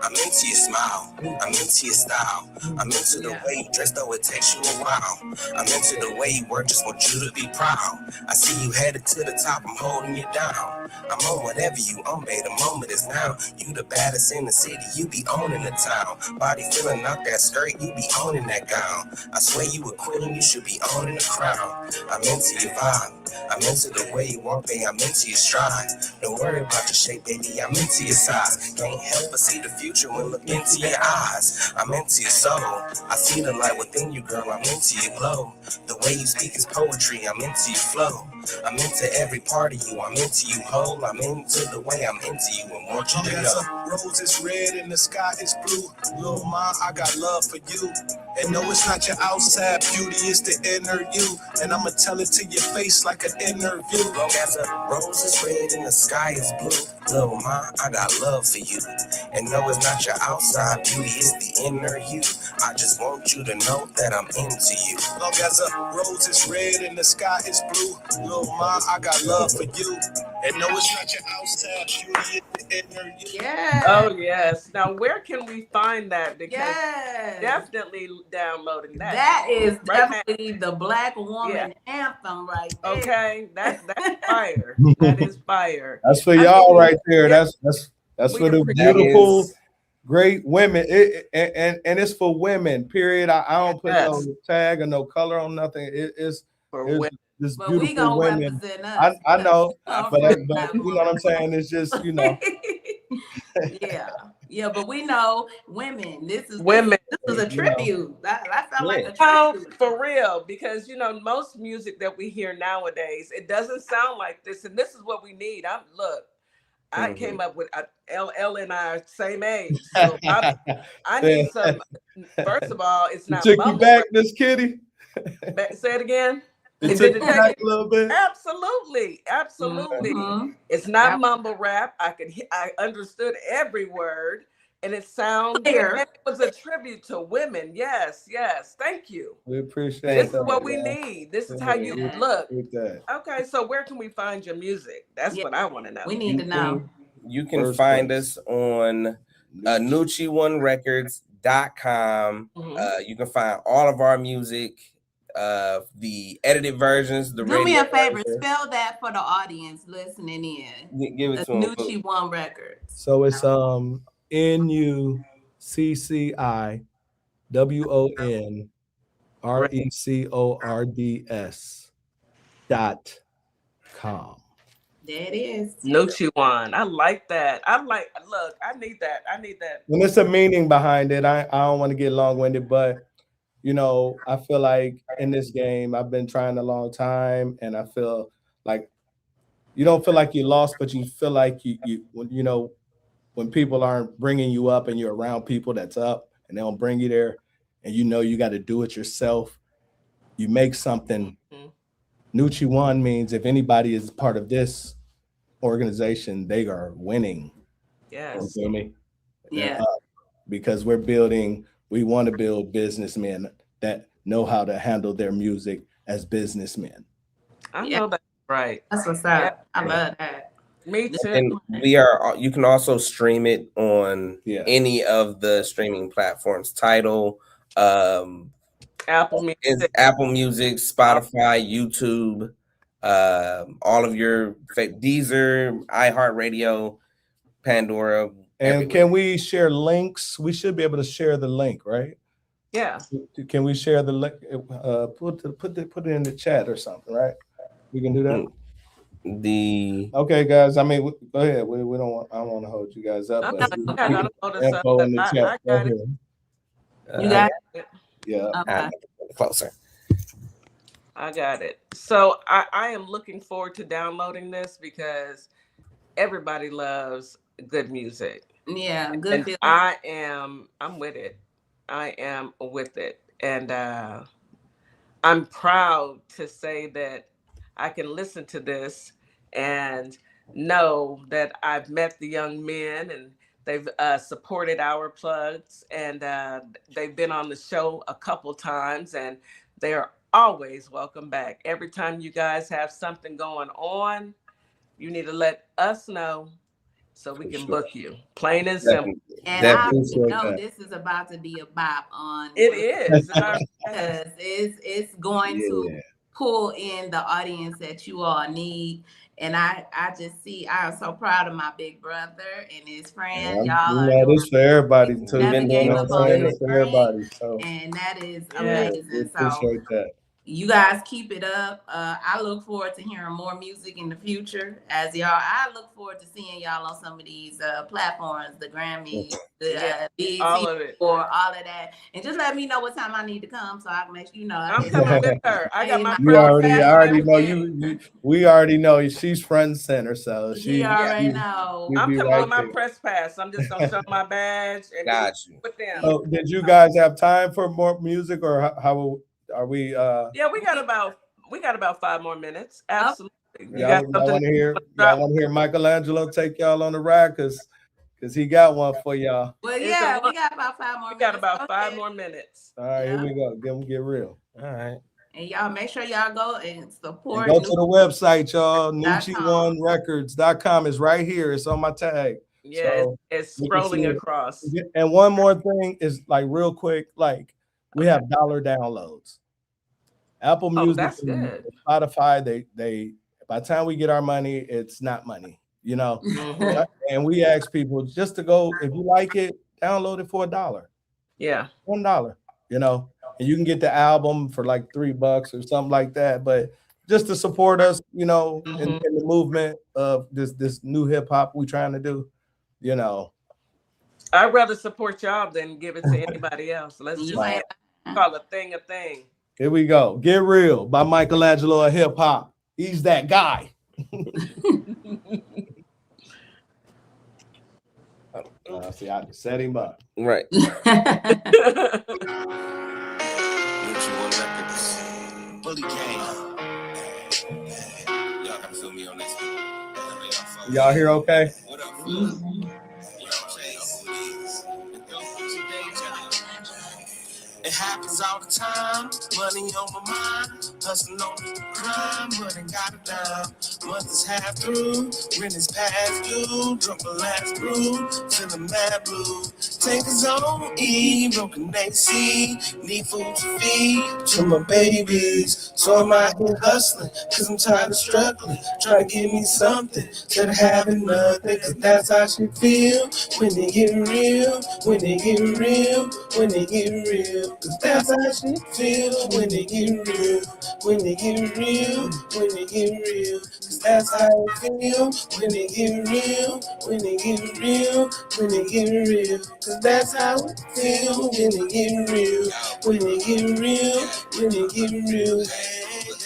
I'm into your smile, I'm into your style, I'm into the way you dress, though it takes you a while. I'm into the way you work, just want you to be proud. I see you headed to the top, I'm holding you down. I'm on whatever you on, babe, the moment is now. You the baddest in the city, you be owning the town. Body feeling out that skirt, you be owning that gown. I swear you a queen, you should be owning the crown. I'm into your vibe, I'm into the way you walk, babe, I'm into your stride. Don't worry about your shape, baby, I'm into your size. Can't help but see the future when look into your eyes. I'm into your soul, I see the light within you, girl, I'm into your glow. The way you speak is poetry, I'm into your flow. I'm into every part of you, I'm into you whole. I'm into the way I'm into you and want you to know. Rose is red and the sky is blue, little ma, I got love for you. And no, it's not your outside beauty, it's the inner you. And I'ma tell it to your face like an interview. Long as a rose is red and the sky is blue, little ma, I got love for you. And no, it's not your outside beauty, it's the inner you. I just want you to know that I'm into you. Long as a rose is red and the sky is blue, little ma, I got love for you. And no, it's not your outside beauty, it's the inner you. Yeah. Oh yes. Now where can we find that? Because Yes. definitely downloading that. That is Right definitely the Black woman anthem right there. Okay, that's fire. That is fire. That's for y'all right there. That's for the beautiful, great women. And it's for women. Period. I don't put no tag or no color on nothing. It's for women. This but beautiful we women. Represent us. I know, but you know what I'm saying. It's just Yeah, but we know women. This is a tribute. That sounds like a tribute. For real, because most music that we hear nowadays, it doesn't sound like this, and this is what we need. I came up with LL and I same age, so I need some. First of all, it's not. Took you back, Miss Kitty. Say it again. It took you back a little bit. Absolutely. Mm-hmm. It's not mumble rap. I understood every word, and it sounded. It was a tribute to women. Yes. Thank you. We appreciate this. Is what we need. This is how you look. Okay, so where can we find your music? That's what I want to know. We need to know. You can find us on nikkionpurpose.com. You can find all of our music. The edited versions, the do me a favor, spell that for the audience listening in. Give it to them. Nucci One Records. So it's NucciWonRecords.com. There it is. Nucci One. I like that. Look, I need that. And there's a meaning behind it. I don't want to get long-winded, but I feel like in this game, I've been trying a long time, and I feel like you don't feel like you lost, but you feel like when people aren't bringing you up and you're around people that's up and they don't bring you there, and you got to do it yourself. You make something. Nucci One means if anybody is part of this organization, they are winning. Yes. You feel me? Yeah. Because we want to build businessmen that know how to handle their music as businessmen. I know that's right. That's what's up. I love that. Me too. And you can also stream it on any of the streaming platforms. Tidal, Apple Music, Spotify, YouTube, all of your Deezer, iHeartRadio, Pandora. And can we share links? We should be able to share the link, right? Yeah. Can we share the link? Put it in the chat or something, right? We can do that. Okay, guys. I mean, go ahead. We don't want. I don't want to hold you guys up. But info in the chat. I got it. You got it. Yeah. Okay. Closer. I got it. So I am looking forward to downloading this because everybody loves good music. Yeah, good. And I'm with it. I am with it. And I'm proud to say that I can listen to this and know that I've met the young men and they've supported our plugs, and they've been on the show a couple times, and they are always welcome back. Every time you guys have something going on, you need to let us know so we can book you. Plain and simple. And I know this is about to be a bop on. It is. Because it's going to pull in the audience that you all need. And I am so proud of my big brother and his friend. Y'all are doing this for everybody too. Been doing for everybody. and that is amazing. We appreciate that. You guys keep it up. I look forward to hearing more music in the future. I look forward to seeing y'all on some of these platforms, the Grammys, the BET, all of it, or all of that. And just let me know what time I need to come so I can make sure you know. I'm coming with her. I got my You already know you. We already know she's front and center, so she already know. I'm coming with my press pass. I'm just gonna show my badge and got you with them. So, did you guys have time for more music, or how are we? Yeah, we got about 5 more minutes. Absolutely. Y'all want to hear Michelangelo take y'all on the ride because he got one for y'all. Well, yeah, we got about 5 more. We got about 5 more minutes. All right, here we go. Get real. All right. And y'all make sure y'all go and support. And go to the website, y'all. nikkionrecords.com is right here. It's on my tag. Yeah, so it's scrolling across. And one more thing is like real quick, like we have dollar downloads. Apple Music, that's good. Spotify, they by the time we get our money, it's not money, you know. And we ask people just to go, if you like it, download it for $1. Yeah, $1, you know, and you can get the album for like $3 or something like that. But just to support us, you know, in the movement of this new hip hop we trying to do, you know. I'd rather support y'all than give it to anybody else. Let's just call a thing a thing. Here we go. Get Real by Michelangelo of hip hop. He's that guy. See, I just set him up. Right. Y'all hear okay? It happens all the time, money on my mind, hustling on the grind, but ain't got a dime. Month is half through, rent is past due, drunk the last brew, feeling mad blue. Tankers on E, broken AC, need food to feed to my babies. So I'm out here hustling, cause I'm tired of struggling, trying to give me something instead of having nothing, cause that's how she feel when they get real, when they get real, when they get real. Cause that's how she feel when they get real, when they get real, when they get real. Cause that's how I feel when they get real, when they get real, when they get real. Cause that's how I feel when they get real, when they get real, when they get real.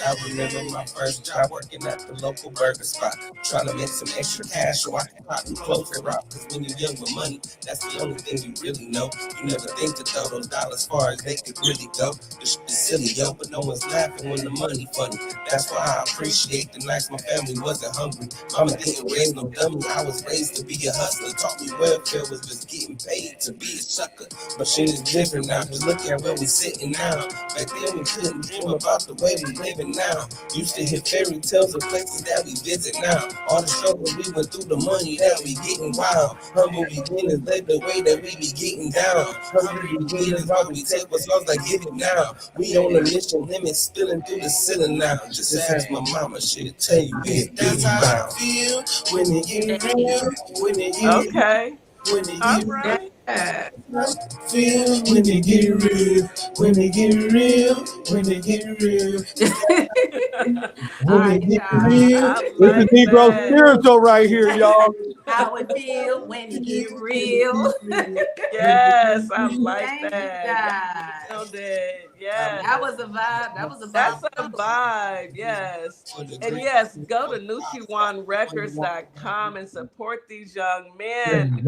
I remember my first job working at the local burger spot, trying to make some extra cash so I can pop and close the rock. Cause when you're young with money, that's the only thing you really know. You never think to throw those dollars far as they could really go. This shit is silly, yo, but no one's laughing when the money funny. That's why I appreciate the nights my family wasn't hungry. Mama didn't raise no dummy, I was raised to be a hustler. Taught me welfare was just getting paid to be a sucker. But shit is different now, just look at where we sitting now. Back then we couldn't dream about the way we living now. Used to hear fairy tales of places that we visit now. All the struggle we went through, the money that we getting wild. Humble beginnings led the way that we be getting down. Hungry beginnings, all we take was lost, like give it now. We on a mission, limit spilling through the ceiling now. Just ask my mama, she'll tell you it. That's how I feel when they get real, when they get okay. When they get real, feel when they get real, when they get real, when they get real. When they get real. This is Negro spiritual right here, y'all. How it feel when you get real. Yes, I like that. Yes. That was a vibe. That's a vibe. Yes. And yes, go to nikkionrecords.com and support these young men.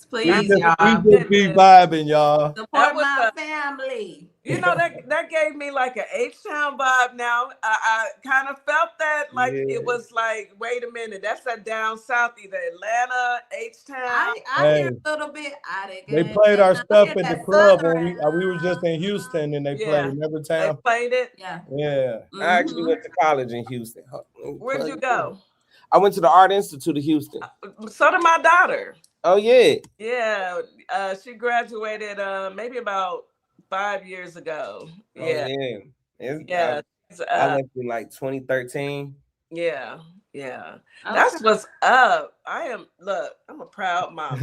Please, y'all. We just be vibing, y'all. Support my family. You know, that gave me like an H-Town vibe now. I kind of felt that like it was like, wait a minute, that's that down south, either Atlanta, H-Town. I hear a little bit. They played our stuff at the club when we were just in Houston and they played in every town. They played it? Yeah. I actually went to college in Houston. Where'd you go? I went to the Art Institute of Houston. So did my daughter. Oh, yeah. Yeah. She graduated maybe about 5 years ago. Yeah. Oh, yeah. I went through like 2013. Yeah. Yeah, Okay. that's what's up. I'm a proud mama.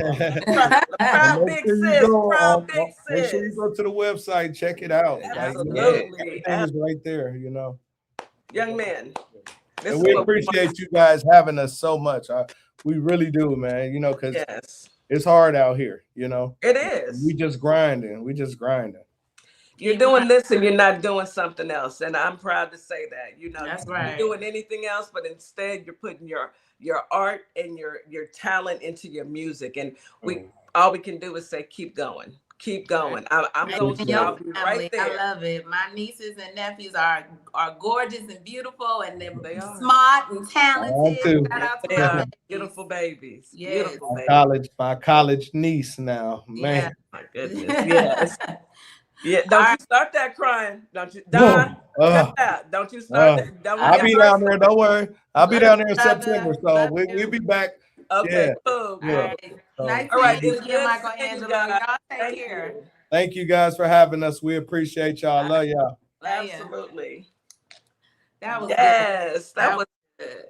Proud big sis. Proud big Make sure you sis. go to the website, check it out. Absolutely. Everything is right there, Young man. And we appreciate you guys having us so much. We really do, man, because it's hard out here, It is. We just grinding. You're doing this and you're not doing something else. And I'm proud to say that. That's you're right. doing anything else, but instead you're putting your art and your talent into your music. And all we can do is say, keep going. Keep going. I'm going to be right there. I love it. My nieces and nephews are gorgeous and beautiful, and they're smart and talented. They are beautiful babies. Yes. Beautiful babies. My college niece now, man. Yeah. My goodness. Yes. Yeah, don't you start that crying. Don't you, Don? Cut that. Don't you start that. I'll be down there. Don't worry. I'll be down there in September, so we'll be back. Okay, cool. Yeah. All right. All right. It's good, Michelangelo. Y'all take care. Thank you guys for having us. We appreciate y'all. Love y'all. Absolutely. That was good. That was good.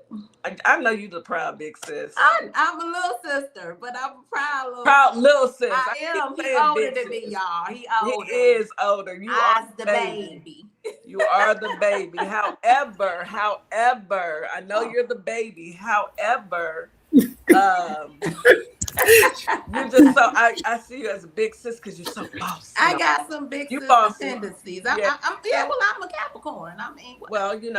I know you the proud big sis. I'm a little sister, but I'm a proud little sis. I am. He's older than me, y'all. He is older. You are the baby. You are the baby. However, I know you're the baby. However, you just I see you as a big sis because you're so bossy. I got some big sister tendencies. I'm a Capricorn. Well, you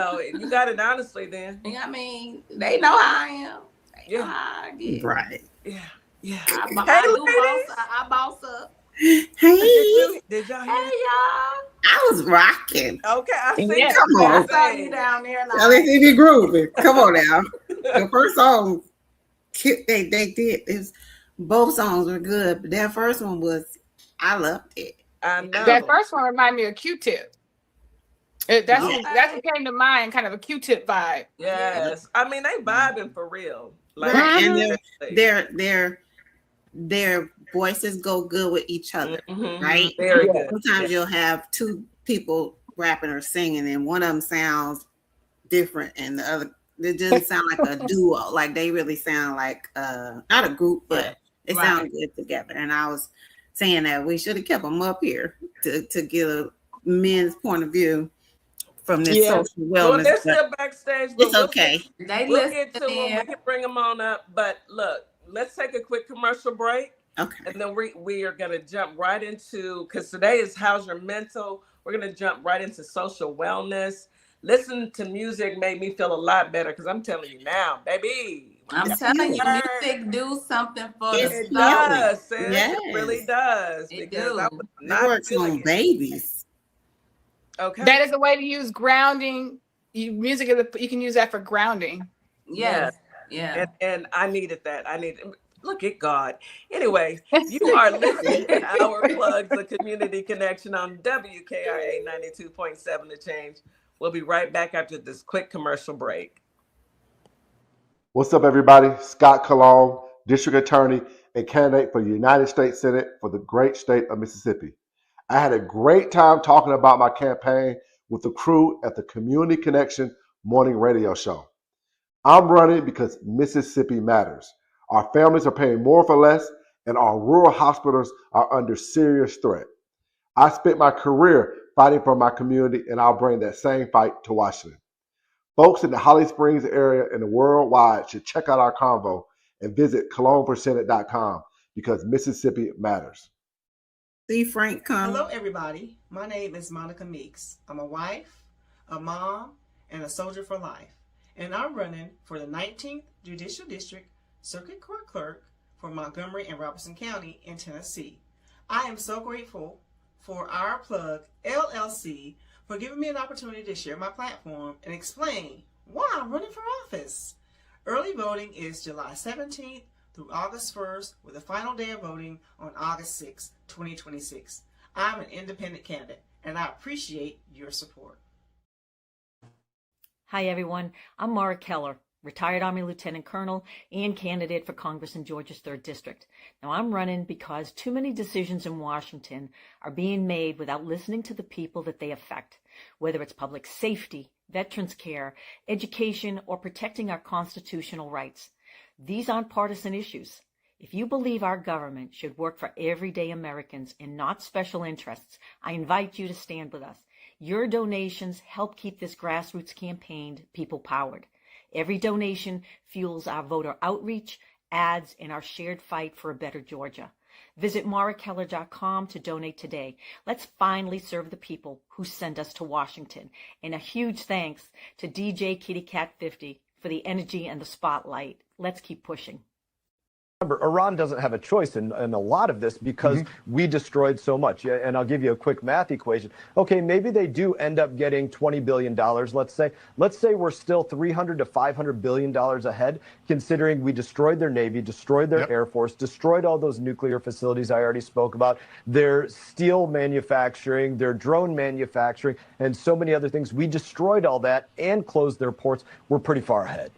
got it honestly then. I mean, they know how I am. They know how I get. Right. Yeah. I boss up. Hey. Did y'all hear? Hey, y'all. I was rocking. Okay, I see. Come on. I saw you down there. Let's see you grooving. Come on now. The first song they did is both songs were good, but that first one I loved it. I know. That first one reminded me of Q-Tip. That's what came to mind, kind of a Q-Tip vibe. Yes. I mean, they vibing for real. Like, and their voices go good with each other, right? Very good. Sometimes you'll have two people rapping or singing, and one of them sounds different, and the other it doesn't sound like a duo. Like they really sound like not a group, but they sound good together. And I was saying that we should have kept them up here to get a men's point of view from this social wellness. Well, they're still backstage. It's okay. We'll get to them. We can bring them on up. But look, let's take a quick commercial break. Okay. And then we are going to jump right into, because today is How's Your Mental? We're going to jump right into social wellness. Listening to music made me feel a lot better because I'm telling you now, baby. I'm telling you, music do something for the soul. It does, sis. Yes. It really does. It because do. I was not works on babies. Okay. That is a way to use grounding. Music, you can use that for grounding. Yes. Yeah. And I needed that. Look at God. Anyway, you are listening to Our Plugs, the community connection on WKRA 92.7 The Change. We'll be right back after this quick commercial break. What's up, everybody? Scott Cologne, District Attorney and candidate for the United States Senate for the great state of Mississippi. I had a great time talking about my campaign with the crew at the Community Connection morning radio show. I'm running because Mississippi matters. Our families are paying more for less, and our rural hospitals are under serious threat. I spent my career fighting for my community, and I'll bring that same fight to Washington. Folks in the Holly Springs area and the worldwide should check out our convo and visit cologneforsenate.com because Mississippi matters. See Frank come. Hello, everybody. My name is Monica Meeks. I'm a wife, a mom, and a soldier for life. And I'm running for the 19th Judicial District Circuit Court Clerk for Montgomery and Robertson County in Tennessee. I am so grateful for Our Plug LLC for giving me an opportunity to share my platform and explain why I'm running for office. Early voting is July 17th through August 1st, with the final day of voting on August 6, 2026. I'm an independent candidate, and I appreciate your support. Hi, everyone. I'm Mara Keller, retired Army Lieutenant Colonel and candidate for Congress in Georgia's 3rd District. Now, I'm running because too many decisions in Washington are being made without listening to the people that they affect, whether it's public safety, veterans care, education, or protecting our constitutional rights. These aren't partisan issues. If you believe our government should work for everyday Americans and not special interests, I invite you to stand with us. Your donations help keep this grassroots campaign people-powered. Every donation fuels our voter outreach, ads, and our shared fight for a better Georgia. Visit MaraKeller.com to donate today. Let's finally serve the people who send us to Washington. And a huge thanks to DJ Kitty Cat 50 for the energy and the spotlight. Let's keep pushing. Remember, Iran doesn't have a choice in a lot of this because we destroyed so much. And I'll give you a quick math equation. Okay, maybe they do end up getting $20 billion, let's say. Let's say we're still $300 to $500 billion ahead, considering we destroyed their Navy, destroyed their Air Force, destroyed all those nuclear facilities I already spoke about, their steel manufacturing, their drone manufacturing, and so many other things. We destroyed all that and closed their ports. We're pretty far ahead.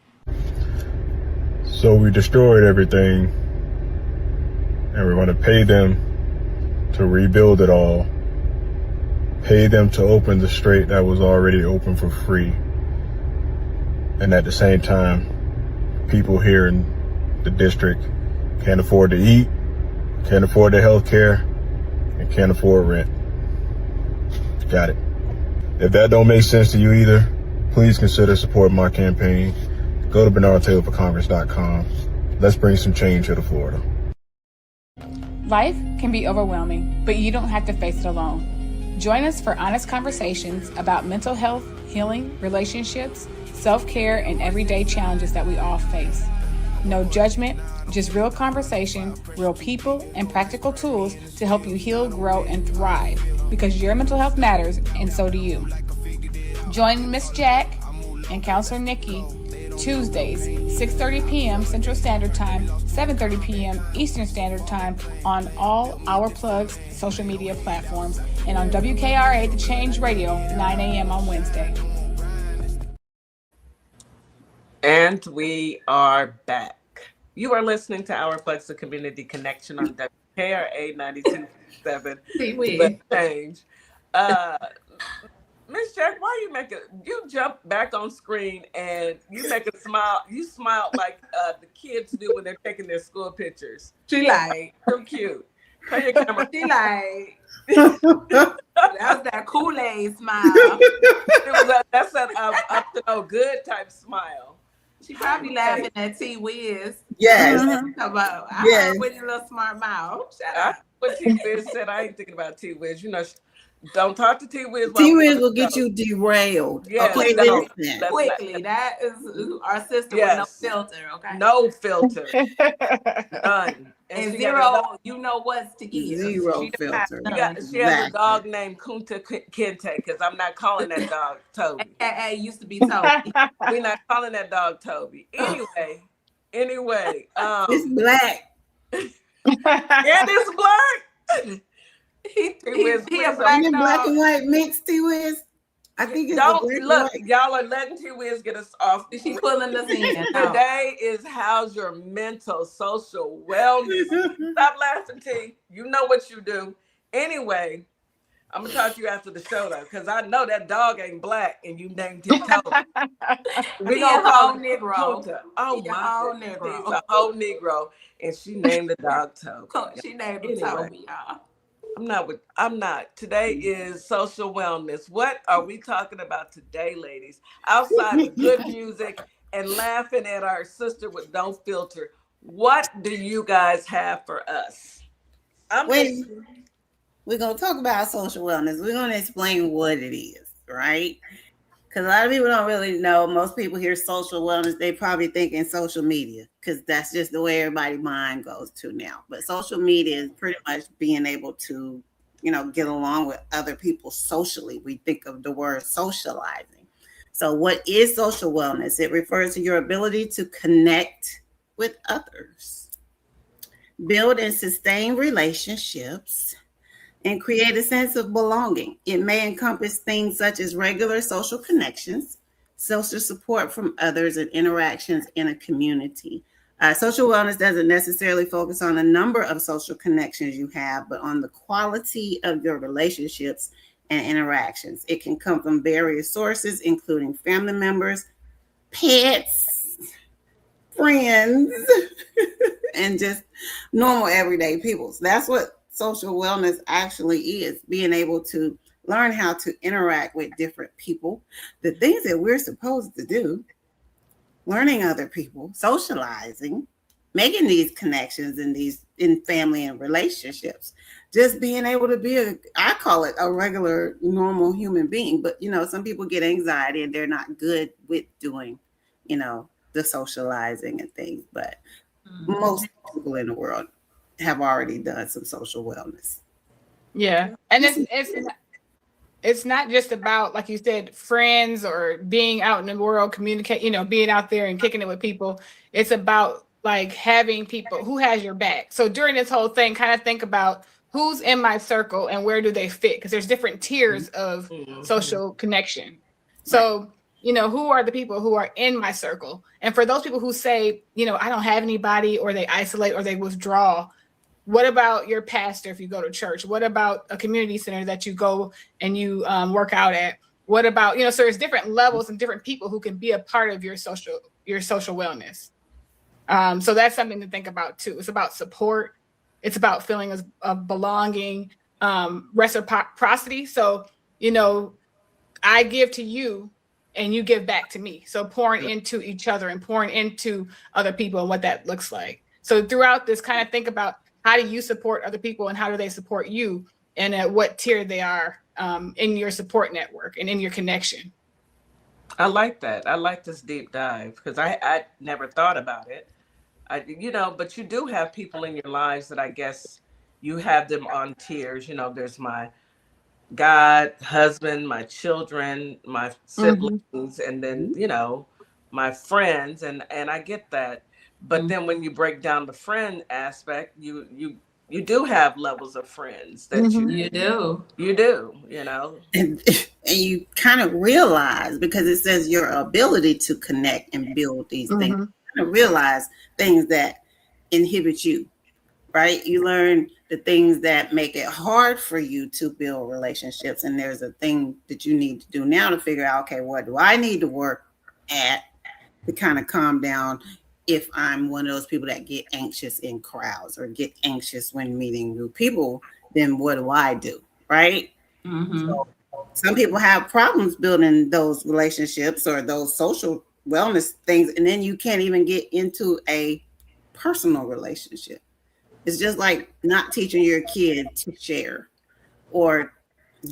So we destroyed everything, and we're going to pay them to rebuild it all, pay them to open the strait that was already open for free. And at the same time, people here in the district can't afford to eat, can't afford their health care, and can't afford rent. Got it. If that don't make sense to you either, please consider supporting my campaign. Go to BernardTaylorForCongress.com. Let's bring some change here to Florida. Life can be overwhelming, but you don't have to face it alone. Join us for honest conversations about mental health, healing, relationships, self-care, and everyday challenges that we all face. No judgment, just real conversation, real people, and practical tools to help you heal, grow, and thrive, because your mental health matters, and so do you. Join MrsJack and Counselor Nikki Tuesdays, 6:30 p.m. Central Standard Time, 7:30 p.m. Eastern Standard Time on all Our Plugs social media platforms and on WKRA The Change Radio, 9 a.m. on Wednesday. And we are back. You are listening to Our Plugs, the Community Connection on WKRA 92.7. The Change. MrsJack, why are you making, you jump back on screen and you make a smile, you smile like the kids do when they're taking their school pictures. She like, so cute. Turn your camera. She like, that was that Kool-Aid smile. That's an up to no good type smile. She probably laughing at T Wiz. Yes. About, I heard with your little smart mouth. Shut up. What T Wiz said, I ain't thinking about T Wiz. You know, don't talk to T Wiz. T Wiz will get you derailed. Yeah, okay, quickly. That is our sister with no filter. Okay, no filter, none. And zero, you know what's to give. Zero filter. She has a dog named Kunta Kinte, because I'm not calling that dog Toby. Hey, used to be Toby. We're not calling that dog Toby. Anyway, it's black. And it's black. He a black and white mix, T Wiz. I think it's don't look. Y'all are letting T Wiz get us off. She's pulling us in. Today is how's your mental, social wellness. Stop laughing, T. You know what you do. Anyway, I'm gonna talk to you after the show though, because I know that dog ain't black and you named him Toby. We gonna call him Negro. Oh my Negro. He's a whole Negro, and she named the dog Toby. She named him Toby, y'all. I'm not. Today is social wellness. What are we talking about today, ladies? Outside of good music and laughing at our sister with no filter, what do you guys have for us? We're going to talk about social wellness. We're going to explain what it is, right? Because a lot of people don't really know. Most people hear social wellness, they probably think in social media, because that's just the way everybody's mind goes to now. But social media is pretty much being able to, get along with other people socially. We think of the word socializing. So what is social wellness? It refers to your ability to connect with others, build and sustain relationships, and create a sense of belonging. It may encompass things such as regular social connections, social support from others, and interactions in a community. Social wellness doesn't necessarily focus on the number of social connections you have, but on the quality of your relationships and interactions. It can come from various sources, including family members, pets, friends, and just normal everyday people. So that's what social wellness actually is, being able to learn how to interact with different people, the things that we're supposed to do, learning other people, socializing, making these connections in family and relationships, just being able to be I call it a regular, normal human being. But, some people get anxiety and they're not good with doing, the socializing and things. But most people in the world have already done some social wellness. Yeah. And it's not just about, like you said, friends or being out in the world, communicate, being out there and kicking it with people. It's about like having people who has your back. So during this whole thing, kind of think about who's in my circle and where do they fit? Because there's different tiers of social connection. So, who are the people who are in my circle? And for those people who say, I don't have anybody, or they isolate or they withdraw, what about your pastor if you go to church? What about a community center that you go and you work out at? What about, so there's different levels and different people who can be a part of your social wellness. So that's something to think about too. It's about support. It's about feeling of belonging, reciprocity. So, I give to you and you give back to me. So pouring into each other and pouring into other people and what that looks like. So throughout this, kind of think about, how do you support other people and how do they support you, and at what tier they are in your support network and in your connection. I like that. I like this deep dive because I never thought about it. But you do have people in your lives that I guess you have them on tiers. There's my God, husband, my children, my siblings, and then, my friends. And I get that. But then when you break down the friend aspect, you do have levels of friends that you do, And you kind of realize, because it says your ability to connect and build these things, you kind of realize things that inhibit you, right? You learn the things that make it hard for you to build relationships. And there's a thing that you need to do now to figure out, okay, what do I need to work at to kind of calm down if I'm one of those people that get anxious in crowds or get anxious when meeting new people? Then what do I do, right? So some people have problems building those relationships or those social wellness things, and then you can't even get into a personal relationship. It's just like not teaching your kid to share or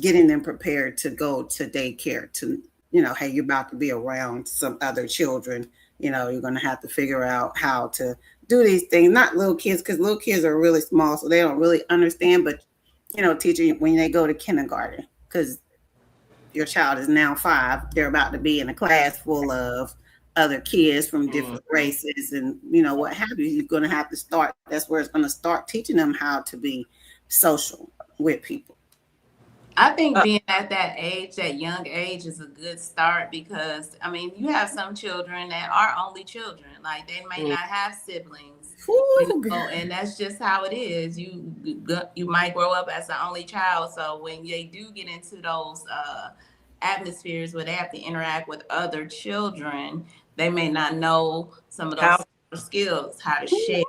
getting them prepared to go to daycare to, hey, you're about to be around some other children. You're going to have to figure out how to do these things. Not little kids, because little kids are really small, so they don't really understand. But, teaching when they go to kindergarten, because your child is now 5, they're about to be in a class full of other kids from different races and, what have you. You're going to have to start. That's where it's going to start teaching them how to be social with people. I think being at that age, that young age, is a good start because, you have some children that are only children. Like, they may not have siblings, and that's just how it is. You might grow up as the only child. So when they do get into those atmospheres where they have to interact with other children, they may not know some of those skills, how to share,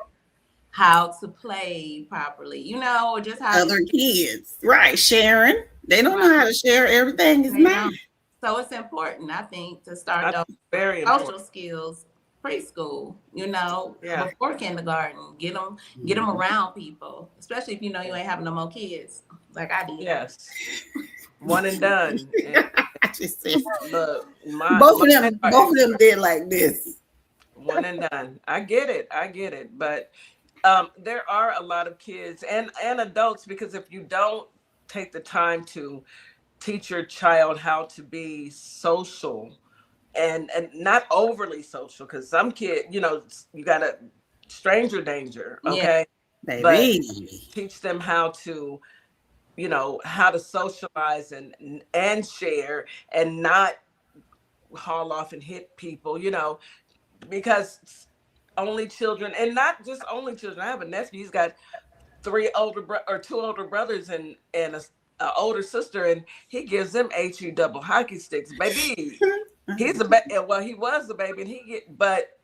how to play properly, or just how other kids, right? Sharing. They don't know how to share. Everything is mine. So it's important, I think, to start those very social skills preschool, before kindergarten. Get them around people, especially if you ain't having no more kids like I did. Yes, one and done. I just said, both of them did like this. One and done. I get it. But there are a lot of kids and adults, because if you don't take the time to teach your child how to be social and not overly social, because some kid, you got a stranger danger, okay? Yeah, baby. But teach them how to, how to socialize and share and not haul off and hit people, because only children, and not just only children. I have a nephew. He's got 2 older brothers and older sister, and he gives them HE double hockey sticks, baby. He's he was a baby, and but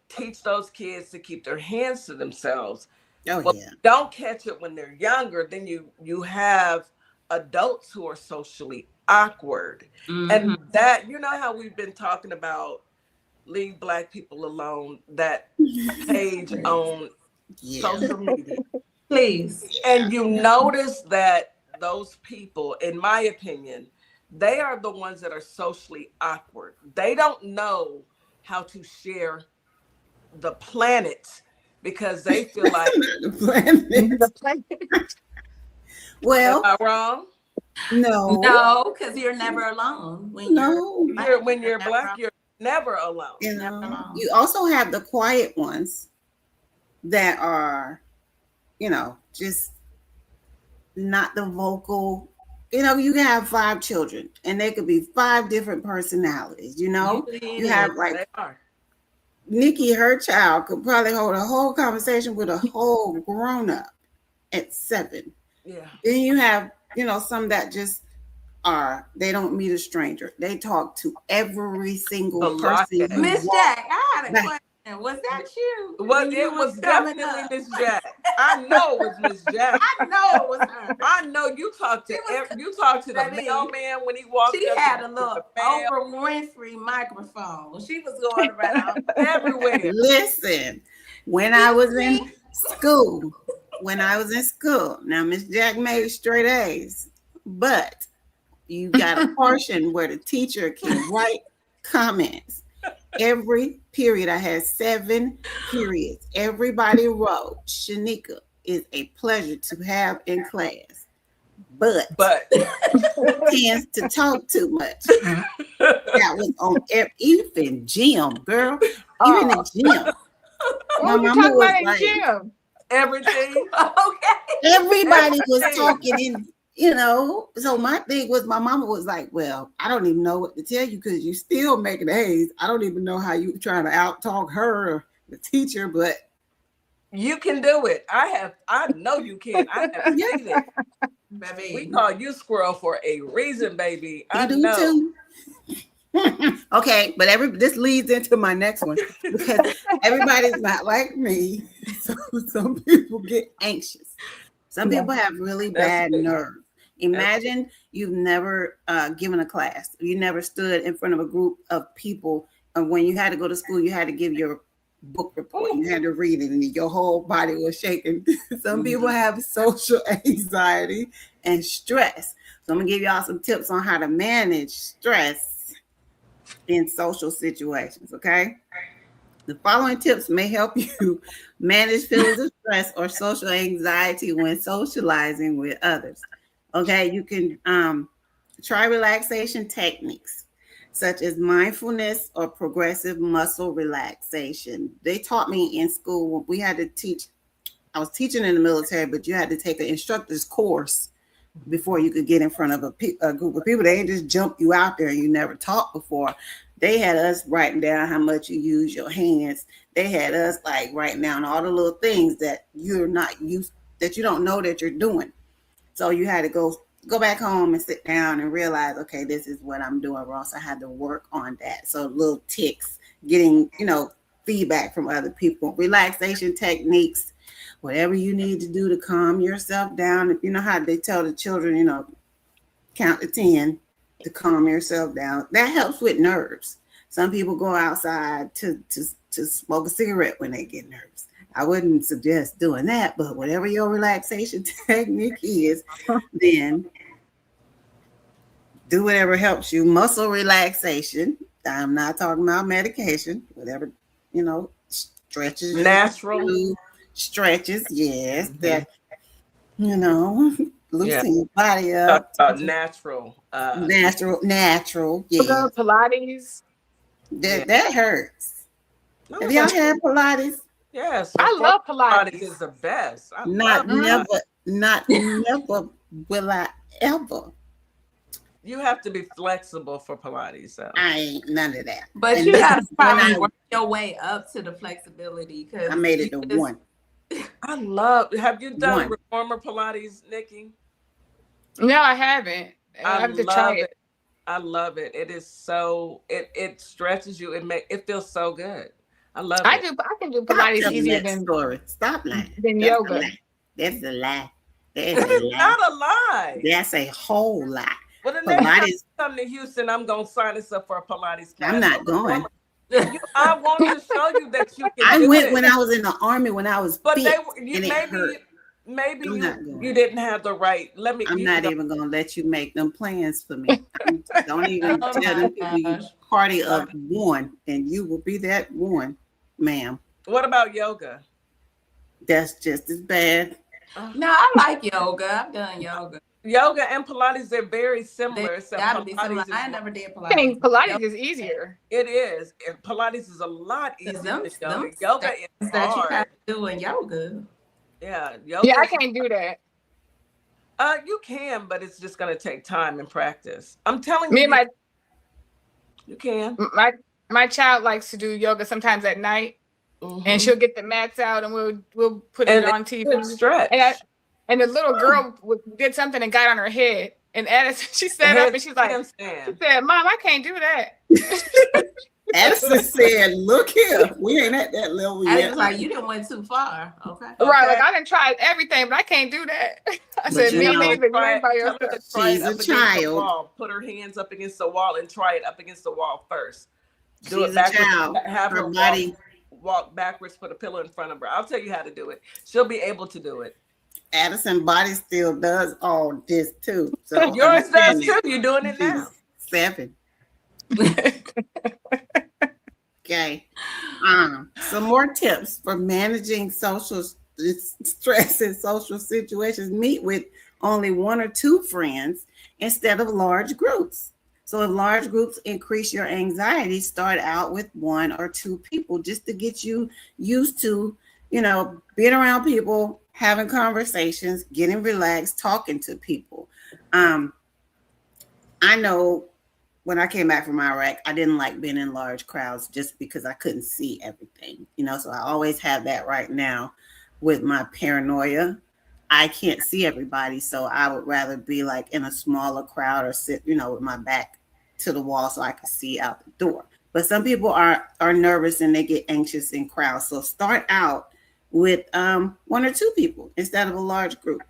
teach those kids to keep their hands to themselves. Don't catch it when they're younger, then you have adults who are socially awkward. And that, how we've been talking about leave Black people alone, that page on social media. Please. And you notice that those people, in my opinion, they are the ones that are socially awkward. They don't know how to share the planet because they feel like the planet. Well, am I wrong? No, because you're never alone. When you're Black, you're never alone. You also have the quiet ones that are, just not the vocal. You can have 5 children and they could be 5 different personalities. You have like Nikki, her child could probably hold a whole conversation with a whole grown-up at 7. Yeah. Then you have, some that just they don't meet a stranger. They talk to every single person. MrsJack, I had a question. Was that you? Well, it was definitely MrsJack. I know it was MrsJack. I know it was her. I know you talked to the mailman when he walked up. She had a little Oprah Winfrey microphone. She was going around everywhere. Listen, when I was in school, now MrsJack made straight A's, but you got a portion where the teacher can write comments. Every period, I had 7 periods. Everybody wrote, Shanika is a pleasure to have in class, but tends to talk too much. That was on even gym, girl. Even in gym. My mama was like, gym? Everything. Okay. Everybody was talking in. So my thing was, my mama was like, well, I don't even know what to tell you because you still making A's. I don't even know how you trying to out-talk her or the teacher, but you can do it. I know you can. I have seen it. Baby. We call you Squirrel for a reason, baby. I know. Too. Okay, but this leads into my next one because everybody's not like me. So some people get anxious. Some people have really bad nerves. Imagine you've never given a class. You never stood in front of a group of people. And when you had to go to school, you had to give your book report. You had to read it and your whole body was shaking. Some people have social anxiety and stress. So I'm going to give y'all some tips on how to manage stress in social situations, okay? The following tips may help you manage feelings of stress or social anxiety when socializing with others. Okay, you can try relaxation techniques such as mindfulness or progressive muscle relaxation. They taught me in school, we had to teach, I was teaching in the military, but you had to take an instructor's course before you could get in front of a group of people. They didn't just jump you out there and you never taught before. They had us writing down how much you use your hands. They had us like writing down all the little things that you're not used, that you don't know that you're doing. So you had to go back home and sit down and realize, okay, this is what I'm doing wrong. So I had to work on that. So little tics, getting, feedback from other people, relaxation techniques, whatever you need to do to calm yourself down. If you know how they tell the children, count to 10 to calm yourself down. That helps with nerves. Some people go outside to smoke a cigarette when they get nervous. I wouldn't suggest doing that, but whatever your relaxation technique is, then do whatever helps you. Muscle relaxation. I'm not talking about medication. Whatever, stretches. Natural stretches. Yes, that loosen your body up. Natural. Natural. Yeah. Pilates. That hurts. Have y'all had Pilates? Yes, I love Pilates. Pilates is the best. Never will I ever. You have to be flexible for Pilates. So. I ain't none of that. But you got to probably work your way up to the flexibility. Because I made it to 1. Have you done reformer Pilates, Nikki? No, I haven't. I have to try love it. it. I love it. It is so it stretches you. It feels so good. I love it. I can do Stop Pilates telling easier that story. Stop lying. than That's a yoga. lie. That's a lie. That's a It's lie. not a lie. That's a whole lie. Well, the next time you Pilates. come to Houston, I'm gonna sign us up for a Pilates class. I'm not going. I want to show you that you can. I do went it. when I was in the army when I was But fit, and it hurt. maybe you didn't have the right. I'm not even gonna let you make them plans for me. Don't even tell them people you party of one, and you will be that one, ma'am. What about yoga? That's just as bad. No, I like yoga. I've done yoga. Yoga and Pilates, they're very similar. Gotta be similar. I never did Pilates. I think Pilates is easier. It is. And Pilates is a lot easier than yoga. Yoga is that hard. you have to do in yoga. Yeah, yoga. Yeah, I can't do that. You can, but it's just gonna take time and practice. I'm telling you, you can. My child likes to do yoga sometimes at night, and she'll get the mats out, and we'll put it on TV. Stretch. And the little girl did something and got on her head, and Addison, she sat up and she's like, she said, "Mom, I can't do that." Addison said, "Look here, we ain't at that level yet." I was like, "You didn't went too far." Okay. Right, like I done tried everything, but I can't do that. I said, "Me neither." She's a child. Put her hands up against the wall and try it up against the wall first. Do She's it backwards. a child. Have her body walk backwards. Put a pillow in front of her. I'll tell you how to do it. She'll be able to do it. Addison body still does all this too. So yours does too. You're doing it now. 7. Okay. Some more tips for managing social stress in social situations. Meet with only 1 or 2 friends instead of large groups. So if large groups increase your anxiety, start out with 1 or 2 people just to get you used to, being around people, having conversations, getting relaxed, talking to people. I know when I came back from Iraq, I didn't like being in large crowds just because I couldn't see everything, so I always have that right now with my paranoia. I can't see everybody, so I would rather be like in a smaller crowd or sit, with my back to the wall so I can see out the door. But some people are nervous and they get anxious in crowds. So start out with 1 or 2 people instead of a large group.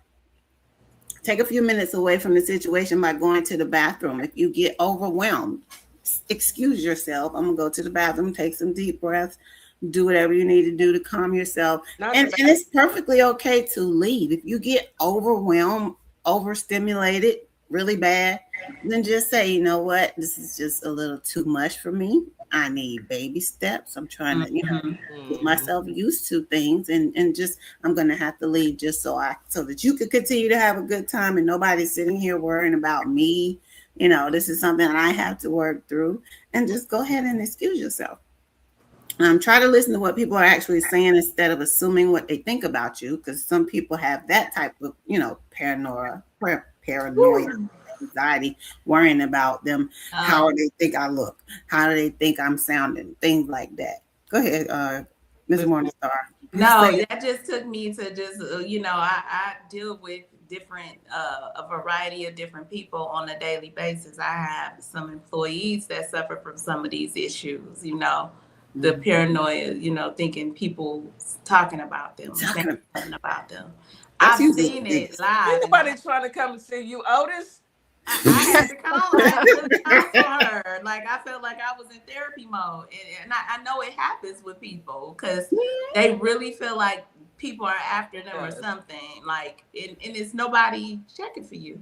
Take a few minutes away from the situation by going to the bathroom. If you get overwhelmed, excuse yourself. I'm gonna go to the bathroom, take some deep breaths, do whatever you need to do to calm yourself. And it's perfectly okay to leave. If you get overwhelmed, overstimulated really bad, then just say, you know what, this is just a little too much for me. I need baby steps. I'm trying to, get myself used to things, and just I'm gonna have to leave just so that you could continue to have a good time and nobody's sitting here worrying about me. This is something that I have to work through, and just go ahead and excuse yourself. Try to listen to what people are actually saying instead of assuming what they think about you, because some people have that type of, paranoia, anxiety, worrying about them. How do they think I look? How do they think I'm sounding? Things like that. Go ahead, Ms. Morningstar. No, that just took me to just, I deal with a variety of different people on a daily basis. I have some employees that suffer from some of these issues, the paranoia, thinking people talking about them, saying something about them. I've seen it live. Ain't nobody trying to come and see you, Otis. I had to call her. I had to talk to her. Like, I felt like I was in therapy mode. And I know it happens with people because they really feel like people are after them or something. Like, and it's nobody checking for you.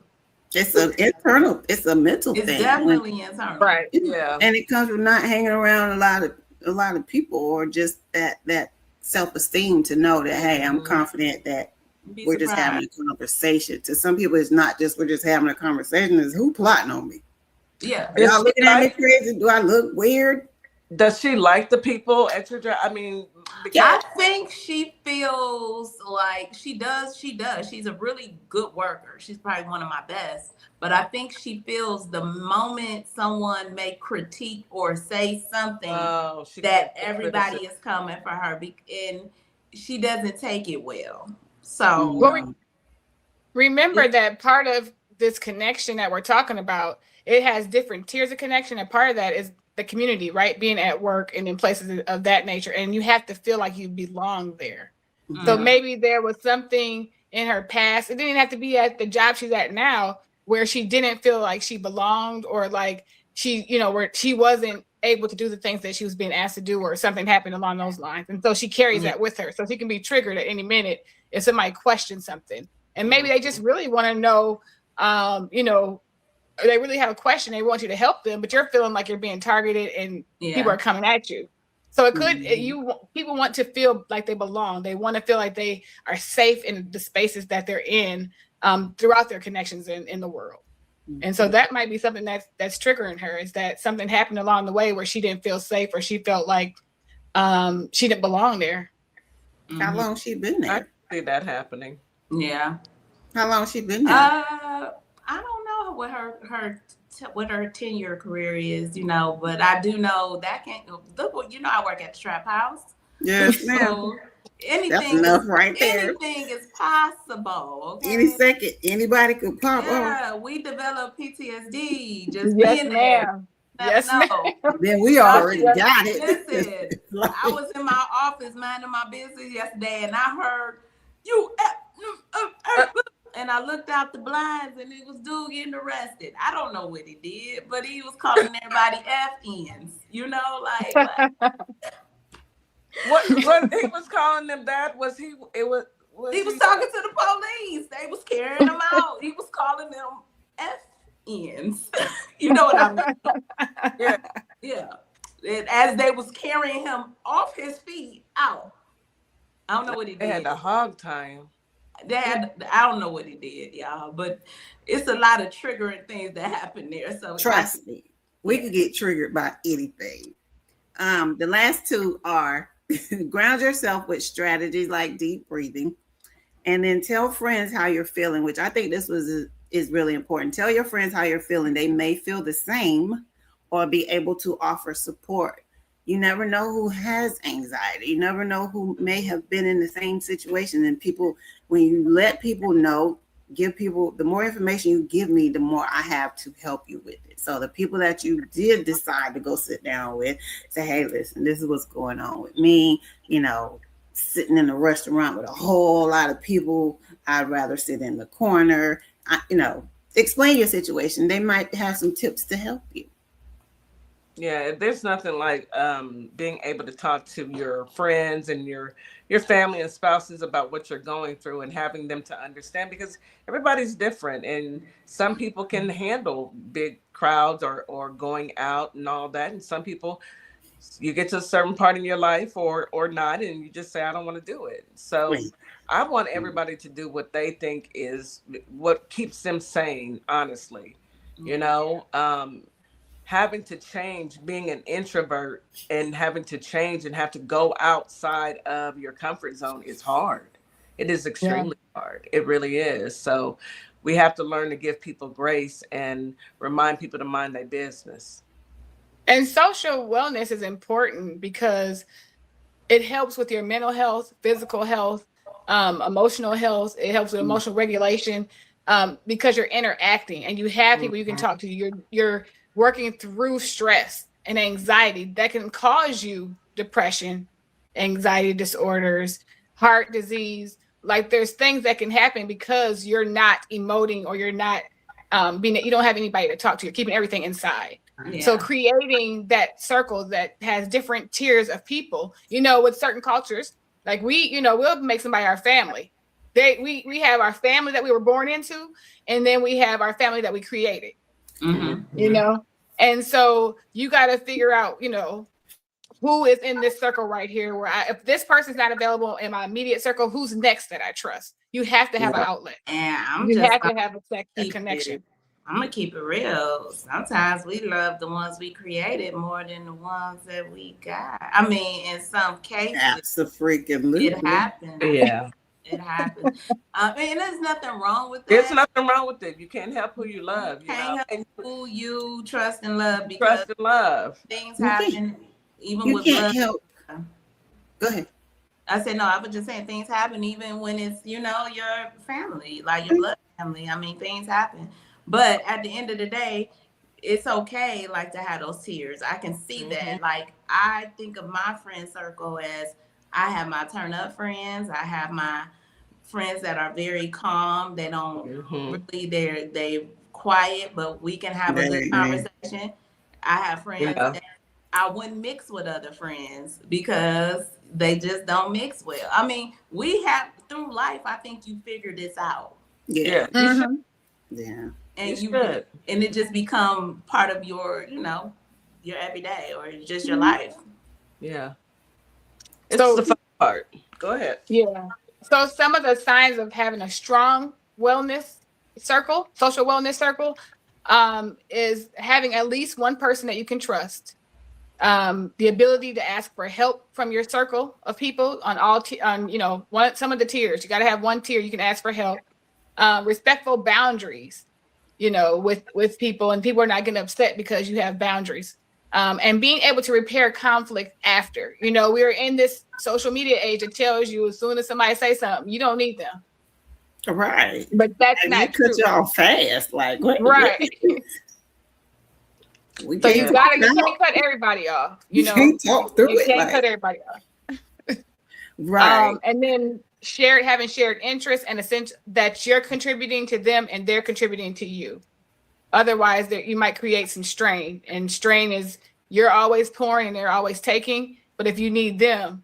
It's internal. It's a mental thing. It's definitely internal. Right. Yeah. And it comes from not hanging around a lot of people, or just that self-esteem to know that, hey, I'm confident that we're just having a conversation. To some people, it's not just we're just having a conversation. It's who plotting on me. Yeah. Are y'all looking at me crazy? Do I look weird? Does she like the people at your job? I mean, I think she feels like she does. She's a really good worker. She's probably one of my best. But I think she feels the moment someone may critique or say something that everybody is coming for her, and she doesn't take it well. So remember that part of this connection that we're talking about, it has different tiers of connection. And part of that is the community, right? Being at work and in places of that nature. And you have to feel like you belong there. So maybe there was something in her past. It didn't have to be at the job she's at now where she didn't feel like she belonged, or like she, you know, where she wasn't able to do the things that she was being asked to do, or something happened along those lines. And so she carries that with her. So she can be triggered at any minute if somebody questions something. And maybe they just really want to know, you know, they really have a question. They want you to help them, but you're feeling like you're being targeted and people are coming at you. So it could, people want to feel like they belong. They want to feel like they are safe in the spaces that they're in throughout their connections in the world. And so that might be something that's triggering her, is that something happened along the way where she didn't feel safe, or she felt like she didn't belong there. How long she been there? I see that happening. Yeah. How long she been there? I don't know what her 10-year career is, you know, but I do know that look, you know, I work at the Trap House. Yes, ma'am. So anything, enough right there. Anything is possible. Okay? Any second, anybody could pop off. Yeah, we develop PTSD just being there. Yes, ma'am. Then we already got it. Listen, I was in my office minding my business yesterday, and I heard you. And I looked out the blinds, and it was dude getting arrested. I don't know what he did, but he was calling everybody F-ins. You know, like what he was calling them that was he? It was. He was talking to the police. They was carrying him out. He was calling them F-ins. You know what I mean? Yeah. And as they was carrying him off his feet out. I don't know what he did. They had the hog time. I don't know what he did, y'all, but it's a lot of triggering things that happen there. So trust me, we could get triggered by anything. The last two are ground yourself with strategies like deep breathing, and then tell friends how you're feeling, which I think this is really important. Tell your friends how you're feeling. They may feel the same or be able to offer support. You never know who has anxiety. You never know who may have been in the same situation. And people, when you let people know, give people, the more information you give me, the more I have to help you with it. So the people that you did decide to go sit down with, say, hey, listen, this is what's going on with me. You know, sitting in a restaurant with a whole lot of people, I'd rather sit in the corner. You know, explain your situation. They might have some tips to help you. Yeah, there's nothing like being able to talk to your friends and your family and spouses about what you're going through, and having them to understand, because everybody's different, and some people can handle big crowds or going out and all that, and some people, you get to a certain part in your life or not, and you just say, I don't want to do it. So I want everybody to do what they think is what keeps them sane, honestly. You know, having to change, being an introvert and having to change and have to go outside of your comfort zone is hard. It is extremely hard. It really is. So we have to learn to give people grace and remind people to mind their business. And social wellness is important because it helps with your mental health, physical health, emotional health. It helps with emotional regulation because you're interacting and you have people you can talk to. You're working through stress and anxiety that can cause you depression, anxiety disorders, heart disease. Like there's things that can happen because you're not emoting, or you're not you don't have anybody to talk to. You're keeping everything inside. Yeah. So creating that circle that has different tiers of people, you know, with certain cultures, like we'll make somebody our family. We have our family that we were born into, and then we have our family that we created. Mm-hmm. You know, and so you got to figure out, you know, who is in this circle right here. If this person's not available in my immediate circle, who's next that I trust? You have to have an outlet. And you have to have a connection. I'm gonna keep it real. Sometimes we love the ones we created more than the ones that we got. I mean, in some cases, absolutely, it happens. Yeah. It happens. And there's nothing wrong with that. There's nothing wrong with it. You can't help who you love. You can't help who you trust and love, because trust and love. Things happen. Even you with can't love. Help. Go ahead. I said no. I was just saying things happen even when it's, you know, your family, like your blood family. I mean, things happen. But at the end of the day, it's okay, like, to have those tears. I can see that. Like, I think of my friend circle as I have my turn up friends. I have my friends that are very calm. They don't really, they quiet, but we can have a good conversation. I have friends that I wouldn't mix with other friends because they just don't mix well. I mean, we have through life, I think you figure this out. Yeah. Yeah. And and it just become part of your, your everyday or just your life. Yeah. It's the fun part. Go ahead. Yeah. So some of the signs of having a strong wellness circle, social wellness circle, is having at least one person that you can trust. The ability to ask for help from your circle of people on all, some of the tiers. You got to have one tier you can ask for help. Respectful boundaries, with people, and people are not getting upset because you have boundaries. And being able to repair conflict after. We're in this social media age that tells you as soon as somebody says something, you don't need them. Right. But that's not true. Cut y'all fast, like what? Right. So you can't cut everybody off. You can't talk through it. You can't cut everybody off. Right. And then having shared interests and a sense that you're contributing to them and they're contributing to you. Otherwise, you might create some strain. And strain is you're always pouring and they're always taking. But if you need them,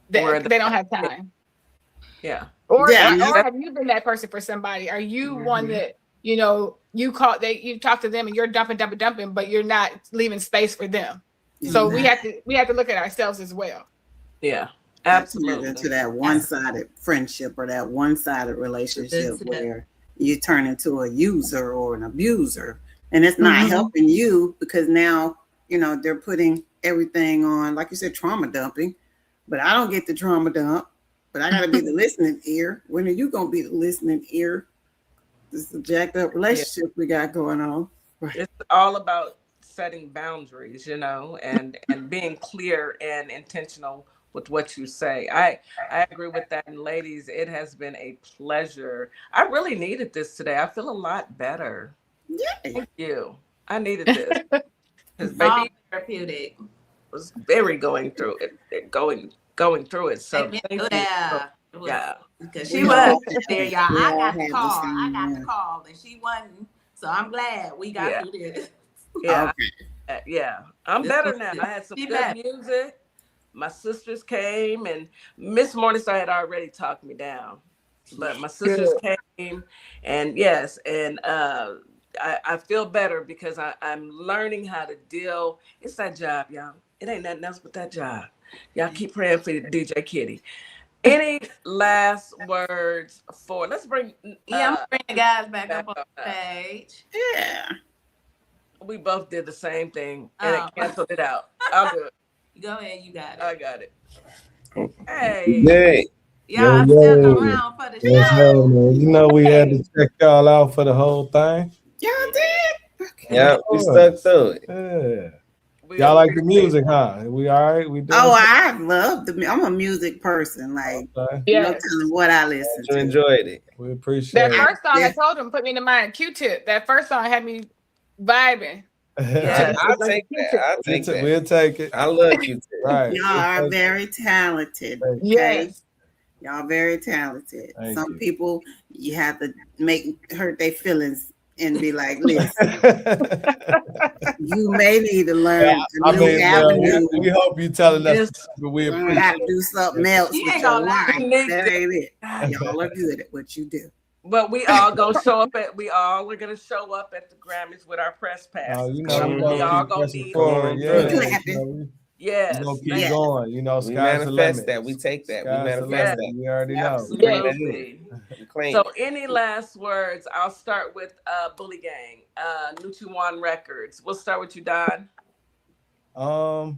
they don't have time. Yeah. Or have you been that person for somebody? Are you one that, you talk to them and you're dumping, but you're not leaving space for them. So we have to look at ourselves as well. Yeah. Absolutely. Into that one-sided friendship or that one-sided relationship where you turn into a user or an abuser, and it's not helping you because now they're putting everything on, like you said, trauma dumping. But I don't get the trauma dump, but I gotta be the listening ear. When are you gonna be the listening ear? This is a jacked up relationship we got going on. Right. It's all about setting boundaries, and being clear and intentional with what you say. I agree with that. And ladies, it has been a pleasure. I really needed this today. I feel a lot better. Yeah. Thank you. I needed this. Because baby therapeutic was very going through it. So thank you. Because she was there, y'all. I got the call and she wasn't. So I'm glad we got through this. Yeah. Yeah. I'm better now. I had some good music. My sisters came, and Miss Morningstar had already talked me down, but my sisters came, and I feel better because I'm learning how to deal. It's that job, y'all. It ain't nothing else but that job. Y'all keep praying for DJ Kitty. Any last words let's bring I'm bringing the guys back up on the page. Yeah. We both did the same thing and it canceled it out. I'll do it. Go ahead, you got it. I got it. Hey. Hey. Y'all still around for the show. We had to check y'all out for the whole thing. Y'all did? Okay. Yeah, we stuck through it. Yeah. Y'all like the music, huh? We all right? We doing I love I'm a music person. Like, no telling what I listen to. Enjoyed it. We appreciate that first song. I told him, put me in the mind. Q-Tip. That first song had me vibing. Yeah, I'll take that. We'll take it. I love you. Right. Y'all are very talented. Okay? Yes. Y'all very talented. Thank Some you. people you have to hurt their feelings and be like, listen, you may need to learn a new avenue. We hope you telling us, but we appreciate how to do something else with your life. That ain't it. Y'all Y'all are good at what you do. But we all gonna show up at the Grammys with our press pass. We all gonna be Yes. We're gonna keep going. We manifest that. We take that. We manifest that. We already know. Absolutely. So any last words? I'll start with Bully Gang, Nucci One Records. We'll start with you, Don. I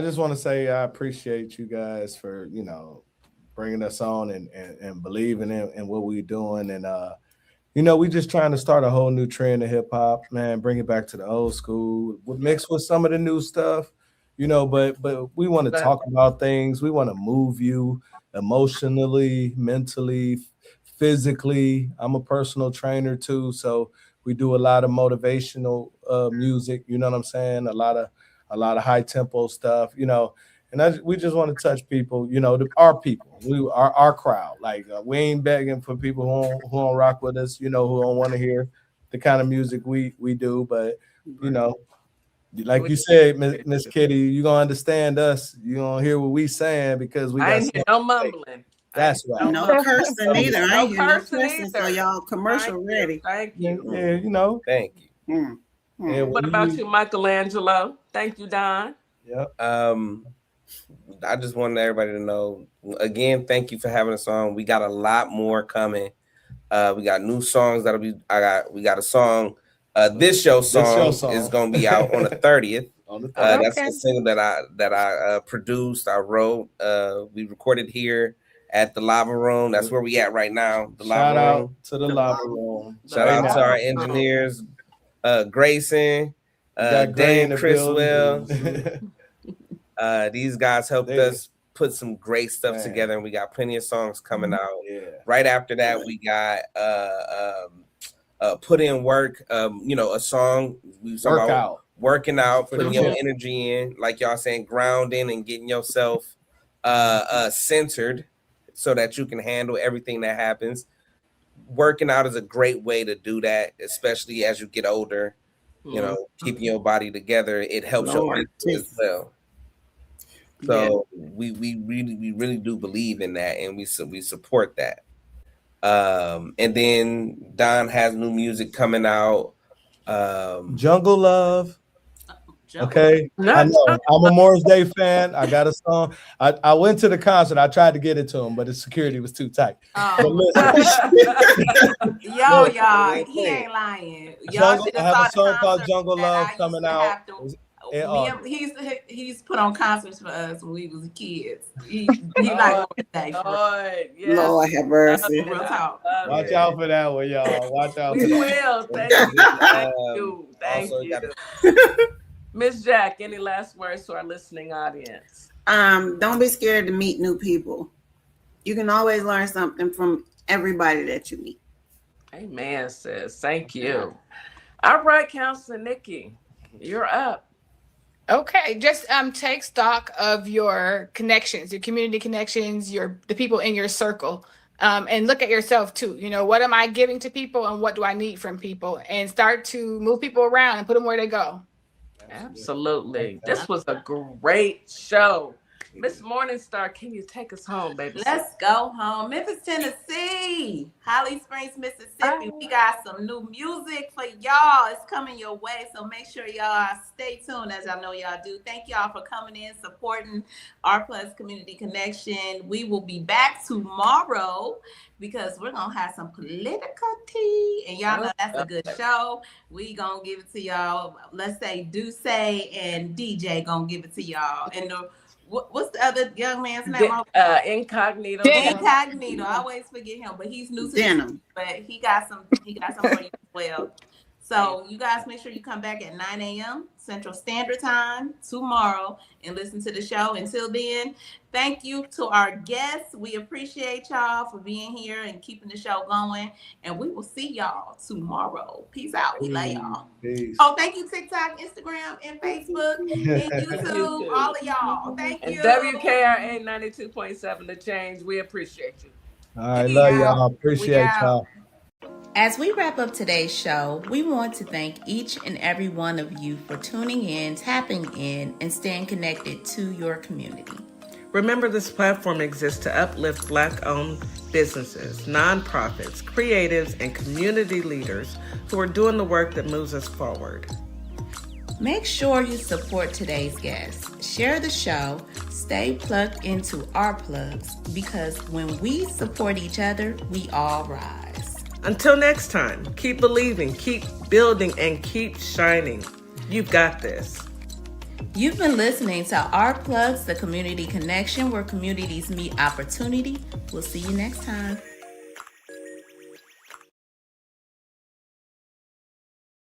just want to say I appreciate you guys for, bringing us on and believing in what we're doing. And, we just trying to start a whole new trend in hip hop, man, bring it back to the old school, mix with some of the new stuff, but we want to talk about things. We want to move you emotionally, mentally, physically. I'm a personal trainer too, so we do a lot of motivational music. You know what I'm saying? A lot of high tempo stuff. You know, and we just want to touch people. You know, our people, our crowd. Like we ain't begging for people who don't rock with us. You know, who don't want to hear the kind of music we do. But you know, like you said, Miss Kitty, you gonna understand us. You gonna hear what we saying because we. I ain't hear no mumbling. That's right. No cursing either. I ain't hear no cursing. So y'all commercial ready. Thank you. Yeah, you know. Thank you. Yeah, what about you, Michelangelo? Thank you, Don. Yep. I just wanted everybody to know again. Thank you for having us on. We got a lot more coming. We got new songs that'll be. We got a song. This show song is gonna be out on the 30th. That's the single that I produced. I wrote. We recorded here at the Lava Room. That's where we at right now. The Shout Lava out Room. to the Lava Room. Shout out to our engineers, Grayson, Dane Chriswell. These guys helped us put some great stuff together, and we got plenty of songs coming out. Yeah. Right after that, we got Put In Work. You know, a song we was talking about working out, putting your energy in, like y'all saying, grounding and getting yourself centered so that you can handle everything that happens. Working out is a great way to do that, especially as you get older. You know, keeping your body together, it helps your mental as well. So we really do believe in that, and we support that. And then Don has new music coming out. Jungle Love. Okay, I know. I'm a Morris Day fan. I got a song. I went to the concert. I tried to get it to him, but the security was too tight. Y'all, he ain't lying. Y'all I have a song called Jungle Love coming out. He's put on concerts for us when we was kids. He like Lord have mercy. Real talk. Watch out for that one, y'all. Watch out for that. Thank you. MrsJack, any last words to our listening audience? Don't be scared to meet new people. You can always learn something from everybody that you meet. Amen, sis. Thank you. All right, Counselor Nikki, you're up. Okay, just take stock of your connections, your community connections, the people in your circle, and look at yourself too. You know, what am I giving to people and what do I need from people? And start to move people around and put them where they go. Absolutely. This was a great show. Miss Morningstar, can you take us home, baby? Let's go home. Memphis, Tennessee, Holly Springs, Mississippi. We got some new music for y'all. It's coming your way, so make sure y'all stay tuned, as I know y'all do. Thank y'all for coming in, supporting R Plus Community Connection. We will be back tomorrow because we're going to have some political tea, and y'all know that's a good show. We going to give it to y'all. Let's say Duce and DJ going to give it to y'all. And what's the other young man's name? Incognito. Incognito. I always forget him, but he's new to Denim. But he got some for you as well. So you guys make sure you come back at 9 a.m. Central Standard Time tomorrow and listen to the show. Until then, thank you to our guests. We appreciate y'all for being here and keeping the show going. And we will see y'all tomorrow. Peace out. We love y'all. Peace. Oh, thank you, TikTok, Instagram, and Facebook, and YouTube. All of y'all. Thank you. And WKRA 92.7 The Change. We appreciate you. All right, love y'all. Appreciate y'all. As we wrap up today's show, we want to thank each and every one of you for tuning in, tapping in, and staying connected to your community. Remember, this platform exists to uplift Black-owned businesses, nonprofits, creatives, and community leaders who are doing the work that moves us forward. Make sure you support today's guests. Share the show. Stay plugged into our plugs, because when we support each other, we all rise. Until next time, keep believing, keep building, and keep shining. You've got this. You've been listening to Our Plugs, the Community Connection, where communities meet opportunity. We'll see you next time.